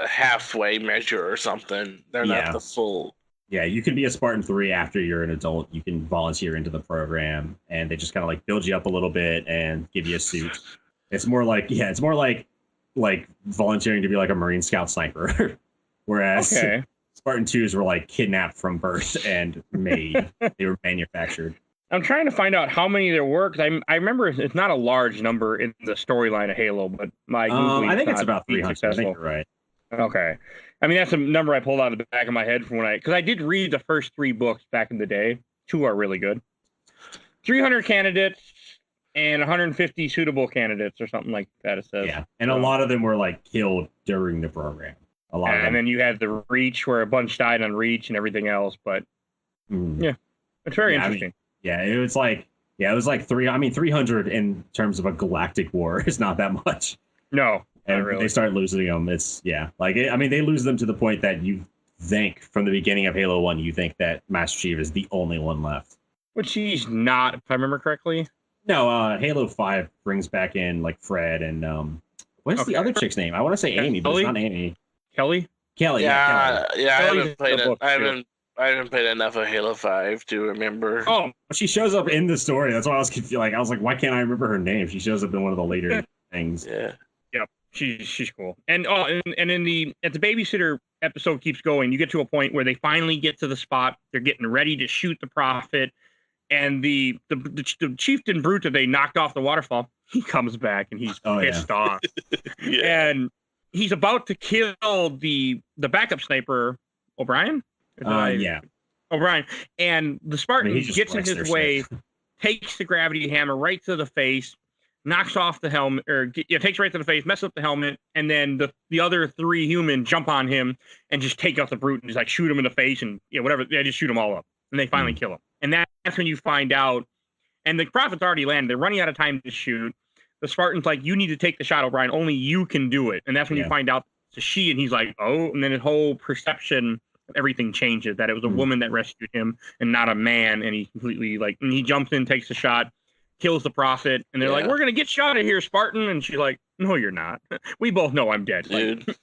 halfway measure or something. They're not the full. Yeah, you can be a Spartan 3 after you're an adult. You can volunteer into the program, and they just kind of like build you up a little bit and give you a suit. It's more like volunteering to be like a Marine Scout sniper. Whereas Spartan 2s were like kidnapped from birth and made. They were manufactured. I'm trying to find out how many there were, because I remember it's not a large number in the storyline of Halo, but my Googling I think it's about 300. I think you're right. Okay. I mean, that's a number I pulled out of the back of my head from because I did read the first 3 books back in the day. 2 are really good. 300 candidates and 150 suitable candidates or something like that, it says. Yeah, and a lot of them were like killed during the program. A lot of them. And then you had the Reach, where a bunch died on Reach and everything else, but yeah, it's very interesting. It was like 300 in terms of a galactic war is not that much. No. And really. they start losing them. It's I mean, they lose them to the point that you think from the beginning of Halo 1, you think that Master Chief is the only one left. Which he's not, if I remember correctly. No, Halo 5 brings back in like Fred and what's the other chick's name? I want to say Amy, but it's not Amy. Kelly? Kelly. Yeah, Kelly. I Kelly's haven't played the it. book, I haven't played enough of Halo 5 to remember. Oh, She shows up in the story. That's why I was confused. Like, I was like, why can't I remember her name? She shows up in one of the later things. Yeah. Yep, she's cool. And and in the as the babysitter episode keeps going, you get to a point where they finally get to the spot. They're getting ready to shoot the prophet, and the chieftain brute that they knocked off the waterfall, he comes back and he's pissed off. Yeah. And he's about to kill the backup sniper, O'Brien. O'Brien. And the Spartan gets in his way, takes the gravity hammer right to the face, knocks off the helmet, takes right to the face, messes up the helmet, and then the other three humans jump on him and just take out the brute and just like shoot him in the face and whatever. They just shoot them all up, and they finally kill him. And that's when you find out. And the prophet's already landed. They're running out of time to shoot. The Spartan's like, "You need to take the shot, O'Brien. Only you can do it." And that's when you find out it's she, and he's like, "Oh!" And then his whole perception of everything changes. That it was a woman that rescued him and not a man. And he completely and he jumps in, takes the shot, kills the prophet, and they're like, "We're gonna get you out of here, Spartan." And she's like, "No, you're not. We both know I'm dead, dude. Like,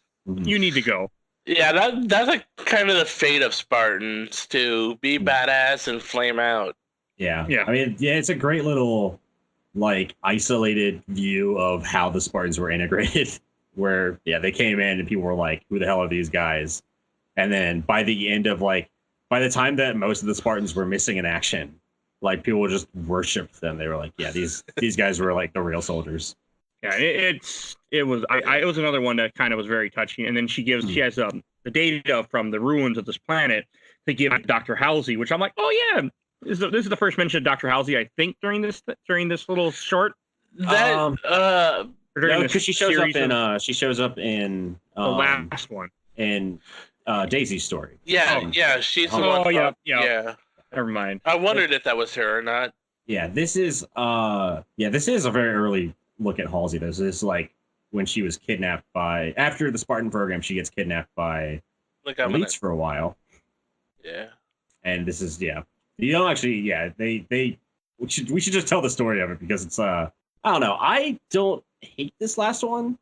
you need to go." Yeah, that's like kind of the fate of Spartans, to be badass and flame out. Yeah. I mean, it's a great little like isolated view of how the Spartans were integrated, where they came in and people were like, "Who the hell are these guys?" And then by the end of by the time that most of the Spartans were missing in action, like people just worshipped them. They were like, "Yeah, these guys were like the real soldiers." Yeah, it was another one that kind of was very touching. And then she has the data from the ruins of this planet to give Dr. Halsey, which I'm like, oh yeah, this is the first mention of Dr. Halsey, I think, during this little short. Because she shows up in the last one in Daisy's story. Yeah, she's the one. Yeah. Never mind. I wondered if that was her or not. Yeah, this is a very early look at Halsey. This is like when she was kidnapped after the Spartan program, she gets kidnapped by elites for a while. Yeah. And this is they we should just tell the story of it, because it's I don't know. I don't hate this last one.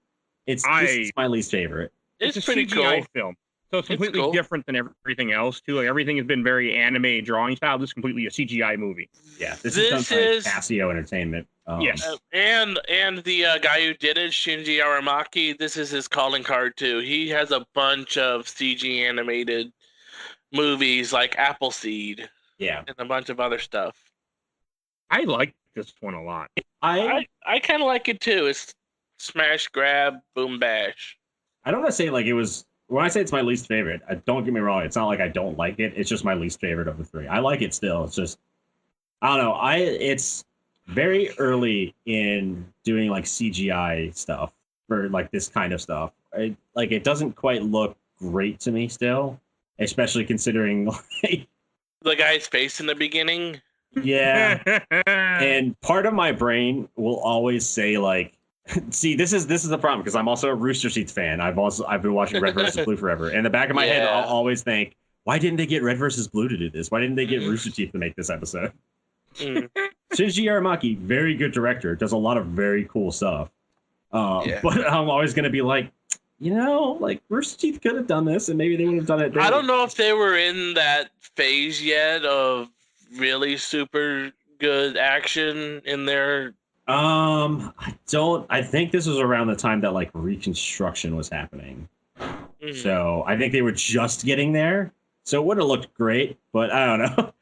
It's my least favorite. It's a pretty CGI cool film. So it's completely different than everything else too. Like everything has been very anime drawing style. This is completely a CGI movie. Yeah, this is done by Casio Entertainment. Yes, and the guy who did it, Shinji Aramaki. This is his calling card too. He has a bunch of CG animated movies like Appleseed. Yeah, and a bunch of other stuff. I like this one a lot. I kind of like it too. It's smash, grab, boom, bash. I don't want to say like it was. When I say it's my least favorite, don't get me wrong. It's not like I don't like it. It's just my least favorite of the three. I like it still. It's just, I don't know. It's very early in doing like CGI stuff for like this kind of stuff. It doesn't quite look great to me still, especially considering like the guy's face in the beginning. Yeah. And part of my brain will always say like, see, this is the problem, because I'm also a Rooster Teeth fan. I've been watching Red versus Blue forever. In the back of my head, I'll always think, why didn't they get Red versus Blue to do this? Why didn't they get Rooster Teeth to make this episode? Shinji Aramaki, very good director, does a lot of very cool stuff. But I'm always going to be like, like Rooster Teeth could have done this, and maybe they would have done it. I don't know if they were in that phase yet of really super good action in their. I think this was around the time that like Reconstruction was happening. So I think they were just getting there. So it would have looked great, but I don't know.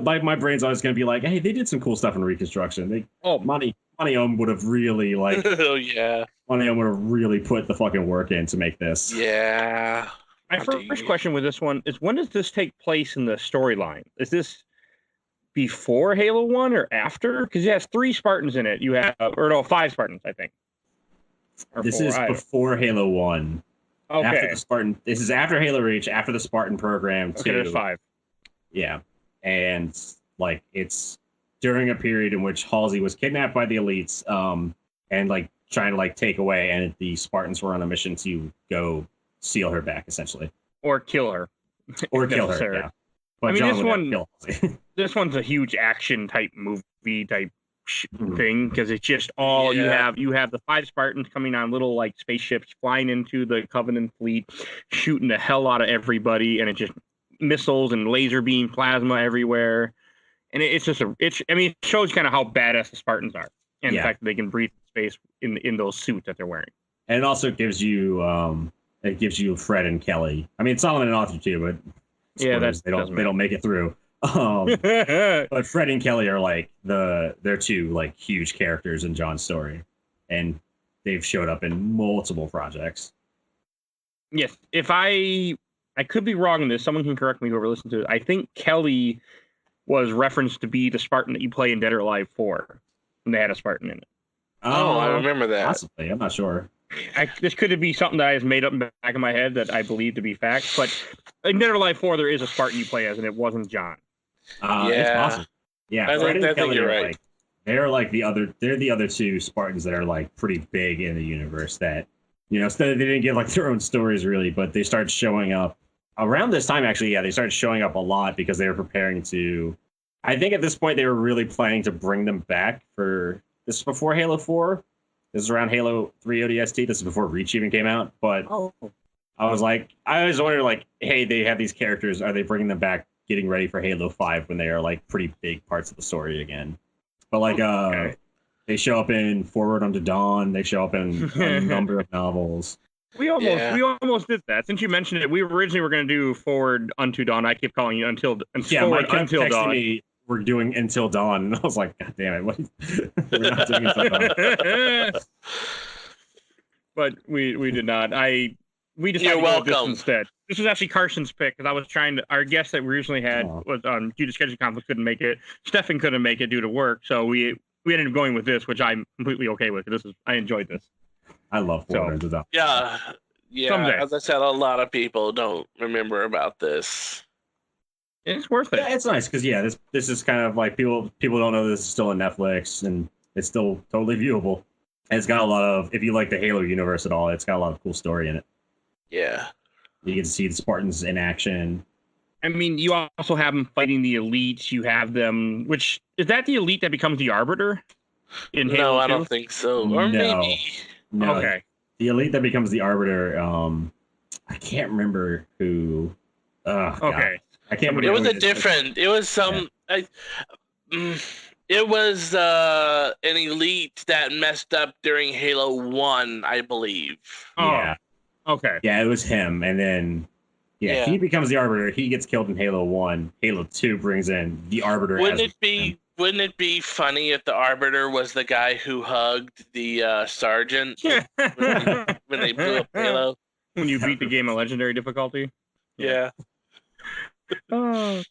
my brain's always going to be like, hey, they did some cool stuff in Reconstruction. Money would have really like. Oh yeah. Money would have really put the fucking work in to make this. Yeah. My first question with this one is, when does this take place in the storyline? Is this before Halo 1 or after? Because it has 3 Spartans in it. You have, 5 Spartans, I think. This is before Halo 1. Okay. After the Spartan. This is after Halo Reach, after the Spartan program, too. Okay, there's 5. Yeah. And, like, it's during a period in which Halsey was kidnapped by the elites, and, like, trying to like take away, and the Spartans were on a mission to go steal her back, essentially, or kill her, or kill her. Yeah. But I mean, John this one's a huge action type movie type thing, because it's just all you have the 5 Spartans coming on little like spaceships flying into the Covenant fleet, shooting the hell out of everybody, and it just missiles and laser beam plasma everywhere, and it shows kind of how badass the Spartans are, and the fact that they can breathe space in those suits that they're wearing. And it also gives you Fred and Kelly. I mean, Solomon and Arthur too, but spoilers, they don't make it through. But Fred and Kelly are like they're two like huge characters in John's story, and they've showed up in multiple projects. Yes, if I could be wrong in this, someone can correct me, whoever listens to it. I think Kelly was referenced to be the Spartan that you play in Dead or Alive 4, when they had a Spartan in it. Oh, I remember that. Possibly, I'm not sure. This could be something that I just made up in the back of my head that I believe to be fact, but in Dead or Alive 4, there is a Spartan you play as, and it wasn't John. It's possible. Yeah, I think you're right. Like, they're like the other two Spartans that are like pretty big in the universe. That they didn't get like their own stories really, but they started showing up around this time. Actually, yeah, they started showing up a lot because they were preparing to. I think at this point they were really planning to bring them back for this is before Halo 4. This is around Halo 3 ODST. This is before Reach even came out. But I was wondering like, hey, they have these characters. Are they bringing them back? Getting ready for Halo 5 when they are like pretty big parts of the story again. But like they show up in Forward Unto Dawn, they show up in a number of novels. We almost did that. Since you mentioned it, we originally were going to do Forward Unto Dawn. I keep calling you Until Forward Until Dawn. Me, we're doing Until Dawn, and I was like, God damn it, we're not doing Until Dawn. But we did not. We decided to go with this instead. This was actually Carson's pick, because I was trying to. Our guest that we originally had was due to scheduling conflict couldn't make it. Stefan couldn't make it due to work, so we ended up going with this, which I'm completely okay with. I enjoyed this. I love Forward Unto Dawn. Yeah. Someday. As I said, a lot of people don't remember about this. It's worth it. Yeah, it's nice because this is kind of like people don't know this is still on Netflix and it's still totally viewable. And it's got a lot of, if you like the Halo universe at all, it's got a lot of cool story in it. Yeah. You get to see the Spartans in action. I mean, you also have them fighting the elites. You have them, which is that the elite that becomes the Arbiter in Halo 2? No, I don't think so. Or maybe. No. Okay. The elite that becomes the Arbiter, I can't remember who. Okay. God. I can't remember. It was it was some. Yeah. It was an elite that messed up during Halo 1, I believe. Yeah. Okay. Yeah, it was him, and then he becomes the Arbiter. He gets killed in Halo 1. Halo 2 brings in the Arbiter. Wouldn't it be funny if the Arbiter was the guy who hugged the sergeant when they blew up Halo? When you beat the game of legendary difficulty? Yeah. But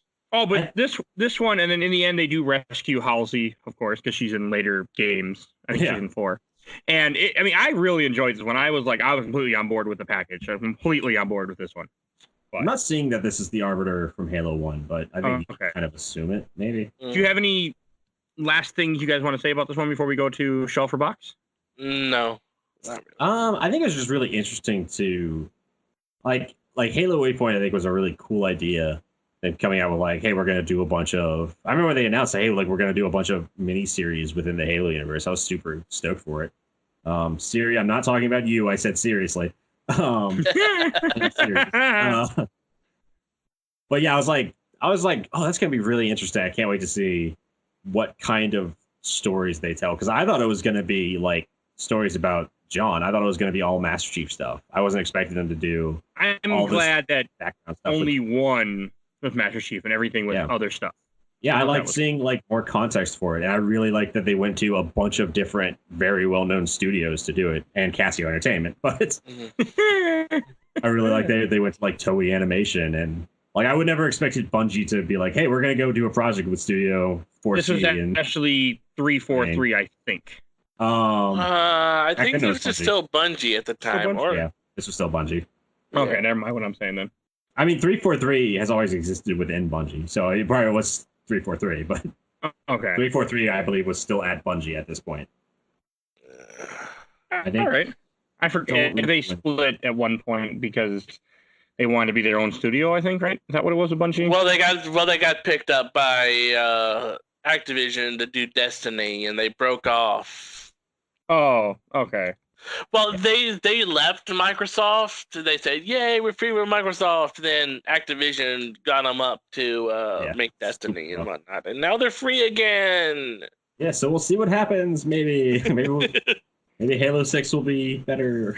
this one, and then in the end they do rescue Halsey, of course, because she's in later games. I think she's in 4. And I really enjoyed this one. I was completely on board with the package. I'm completely on board with this one. But I'm not seeing that this is the Arbiter from Halo 1, but I think you can kind of assume it, maybe. Do you have any last things you guys want to say about this one before we go to Shelf or Box? No. Not really. I think it was just really interesting to like Halo Waypoint. I think was a really cool idea. And coming out with like, hey, we're gonna do a bunch of. I remember when they announced, hey, like we're gonna do a bunch of mini series within the Halo universe. I was super stoked for it. Siri, I'm not talking about you. I said seriously. But yeah, I was like, oh, that's gonna be really interesting. I can't wait to see what kind of stories they tell, because I thought it was gonna be like stories about John. I thought it was gonna be all Master Chief stuff. I wasn't expecting them to do. I'm glad that only one with Master Chief and everything with other stuff. Yeah, I like seeing like more context for it, and I really like that they went to a bunch of different, very well-known studios to do it, and Casio Entertainment. But I really like they went to like Toei Animation, and like I would never expected Bungie to be like, hey, we're gonna go do a project with Studio 4C. This was actually 343, I think. I think it was just still Bungie at the time. Yeah, this was still Bungie. Okay, never mind what I'm saying then. I mean, 343 has always existed within Bungie, so it probably was 343, but okay, 343, I believe, was still at Bungie at this point. I think. All right. I forget Don't- they split at one point because they wanted to be their own studio. I think, right? Is that what it was? A Bungie. Well, they got picked up by Activision to do Destiny, and they broke off. Oh, okay. Well, they left Microsoft. They said, "Yay, we're free with Microsoft." Then Activision got them up to make Destiny and whatnot, and now they're free again. Yeah, so we'll see what happens. Maybe Halo 6 will be better.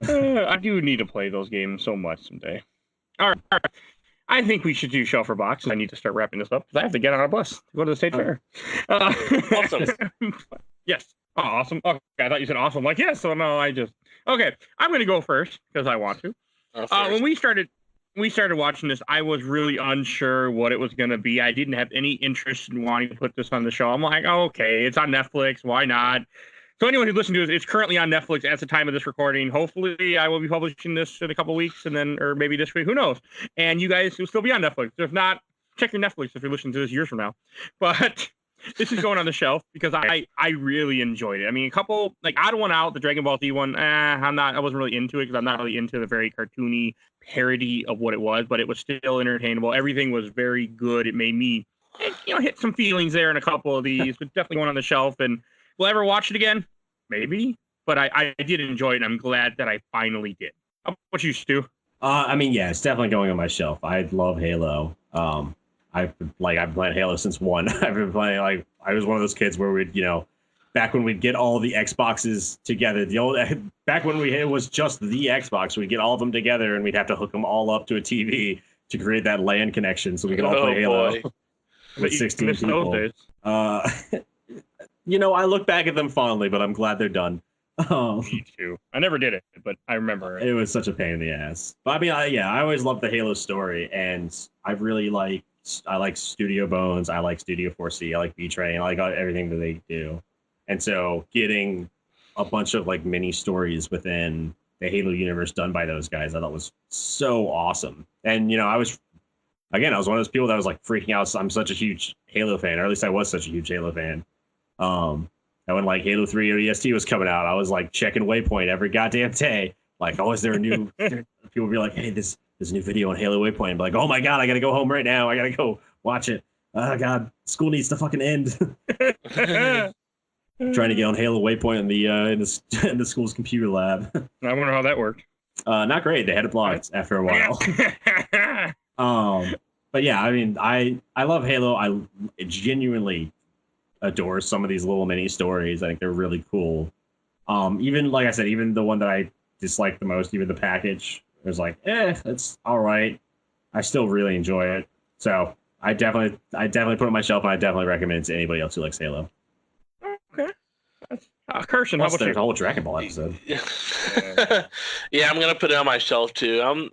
I do need to play those games so much someday. All right. I think we should do Shelf or Box. I need to start wrapping this up because I have to get on a bus to go to the state fair. Awesome. Yes. Oh, awesome. Okay, I thought you said awesome. Like, yes. So no, okay. I'm going to go first because I want to. When we started watching this, I was really unsure what it was going to be. I didn't have any interest in wanting to put this on the show. I'm like, oh, okay, it's on Netflix. Why not? So anyone who listened to it, it's currently on Netflix at the time of this recording. Hopefully, I will be publishing this in a couple weeks, or maybe this week. Who knows? And you guys will still be on Netflix. If not, check your Netflix if you're listening to this years from now. But this is going on the shelf because I really enjoyed it. I mean, a couple Odd One Out, the Dragon Ball Z one. I wasn't really into it because I'm not really into the very cartoony parody of what it was, but it was still entertainable. Everything was very good. It made me, hit some feelings there in a couple of these. But definitely going on the shelf. And will I ever watch it again? Maybe. But I did enjoy it, and I'm glad that I finally did. How about you, Stu? Yeah, it's definitely going on my shelf. I love Halo. I've been playing Halo since 1. I've been playing I was one of those kids where we'd back when we'd get all the Xboxes together. Back when it was just the Xbox, we'd get all of them together and we'd have to hook them all up to a TV to create that LAN connection so we could all play Halo with 16 people. I look back at them fondly, but I'm glad they're done. Me too. I never did it, but I remember it. It was such a pain in the ass. But I mean, I always loved the Halo story, and I really like Studio Bones, I like Studio 4C, I like B-Train, I like everything that they do. And so getting a bunch of mini stories within the Halo universe done by those guys, I thought was so awesome. And I was one of those people that was freaking out. I'm such a huge Halo fan, or at least I was such a huge Halo fan. And when Halo 3 ODST was coming out, I was checking Waypoint every goddamn day. Is there a new? People would be like, "Hey, there's a new video on Halo Waypoint." I'm like, "Oh my god, I gotta go home right now. I gotta go watch it." Oh god, school needs to fucking end. Trying to get on Halo Waypoint in the school's computer lab. I wonder how that worked. Not great. They had it blocked after a while. But yeah, I mean, I love Halo. I genuinely adore some of these little mini stories. I think they're really cool. Even like I said, even the one that I dislike the most, even the package, it was it's all right. I still really enjoy it. So I definitely put it on my shelf, and I definitely recommend it to anybody else who likes Halo. Okay. Carson, how about there's you? a whole Dragon Ball episode. Yeah, I'm gonna put it on my shelf too.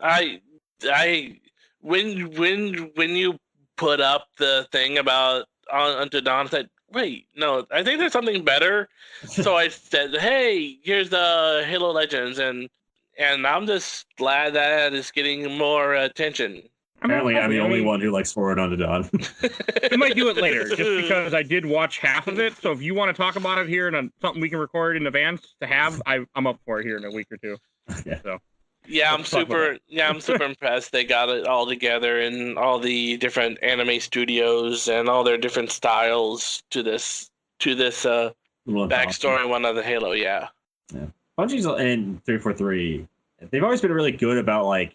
When you put up the thing about Unto Dawn, I said, wait, no, I think there's something better. So I said, hey, here's the Halo Legends, and I'm just glad that it's getting more attention. Apparently, I'm the only one who likes Forward Unto Dawn. We might do it later, just because I did watch half of it. So if you want to talk about it here and something we can record in advance to have, I'm up for it here in a week or two. Yeah. So. Yeah, I'm super impressed. They got it all together and all the different anime studios and all their different styles to this backstory one of the Halo. Yeah. Bungie's and 343, they've always been really good about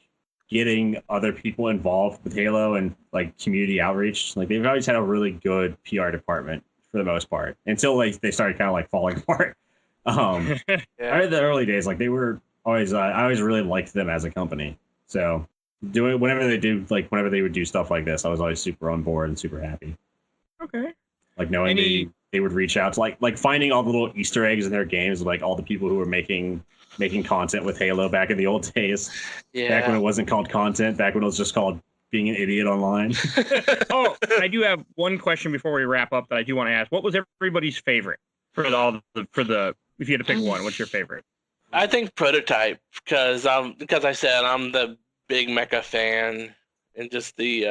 getting other people involved with Halo and community outreach. They've always had a really good PR department for the most part until they started kind of falling apart. I in the early days, they were always I always really liked them as a company. So whenever they would do stuff like this, I was always super on board and super happy. Okay. Knowing they would reach out to finding all the little Easter eggs in their games, all the people who were making content with Halo back in the old days. Yeah. Back when it wasn't called content, back when it was just called being an idiot online. Oh, I do have one question before we wrap up that I do want to ask. What was everybody's favorite if you had to pick one? What's your favorite? I think Prototype because I said I'm the big mecha fan, and just the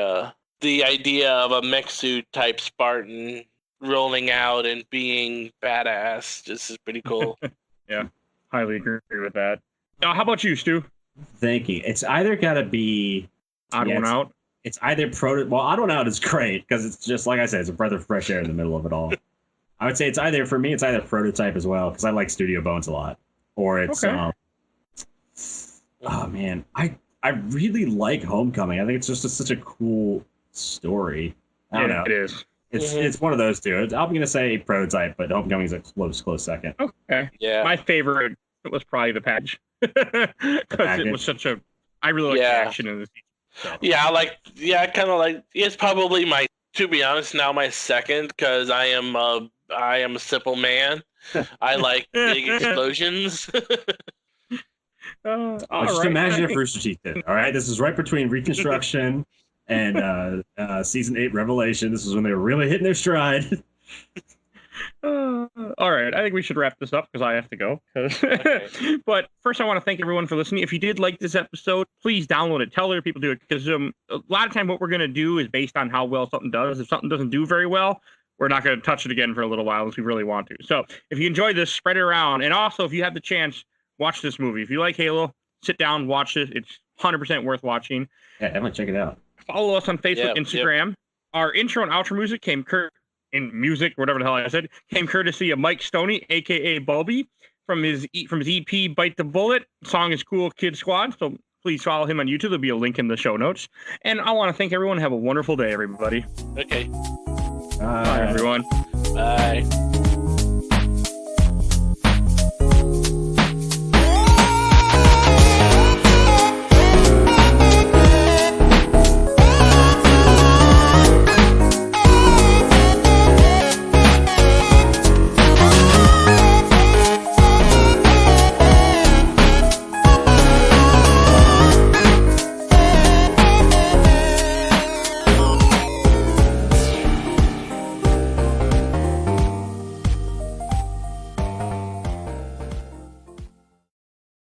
idea of a mech suit type Spartan rolling out and being badass. This is pretty cool. Yeah, highly agree with that. Now, how about you, Stu? Thank you. It's either got to be Odd one out. It's either Well, Odd One Out is great because it's just like I said, it's a breath of fresh air in the middle of it all. I would say it's either Prototype as well because I like Studio Bones a lot, or it's Okay. Oh man, I really like Homecoming. I think it's just such a cool story. I don't know. It is. It's one of those two. I'm gonna say Prototype, but Homecoming is a close second. Okay. Yeah. My favorite was probably the package because it was such a. I really like the action in this. So. Yeah, I kind of like. It's probably to be honest, now my second because I am a simple man. I like big explosions. Just imagine if Rooster Teeth did. All right, this is right between Reconstruction and season 8 Revelation. This is when they were really hitting their stride. All right, I think we should wrap this up because I have to go. Okay. But first, I want to thank everyone for listening. If you did like this episode, please download it. Tell other people to do it because a lot of time what we're going to do is based on how well something does. If something doesn't do very well, we're not going to touch it again for a little while unless we really want to. So if you enjoyed this, spread it around. And also, if you have the chance, watch this movie. If you like Halo, sit down, watch it. It's 100% worth watching. Yeah, definitely check it out. Follow us on Facebook, Instagram. Our intro and outro music came whatever the hell I said, came courtesy of Mike Stoney, aka Bulby, from his EP Bite the Bullet. The song is Cool Kid Squad, so please follow him on YouTube. There'll be a link in the show notes. And I want to thank everyone. Have a wonderful day, everybody. Okay. Bye everyone. Bye.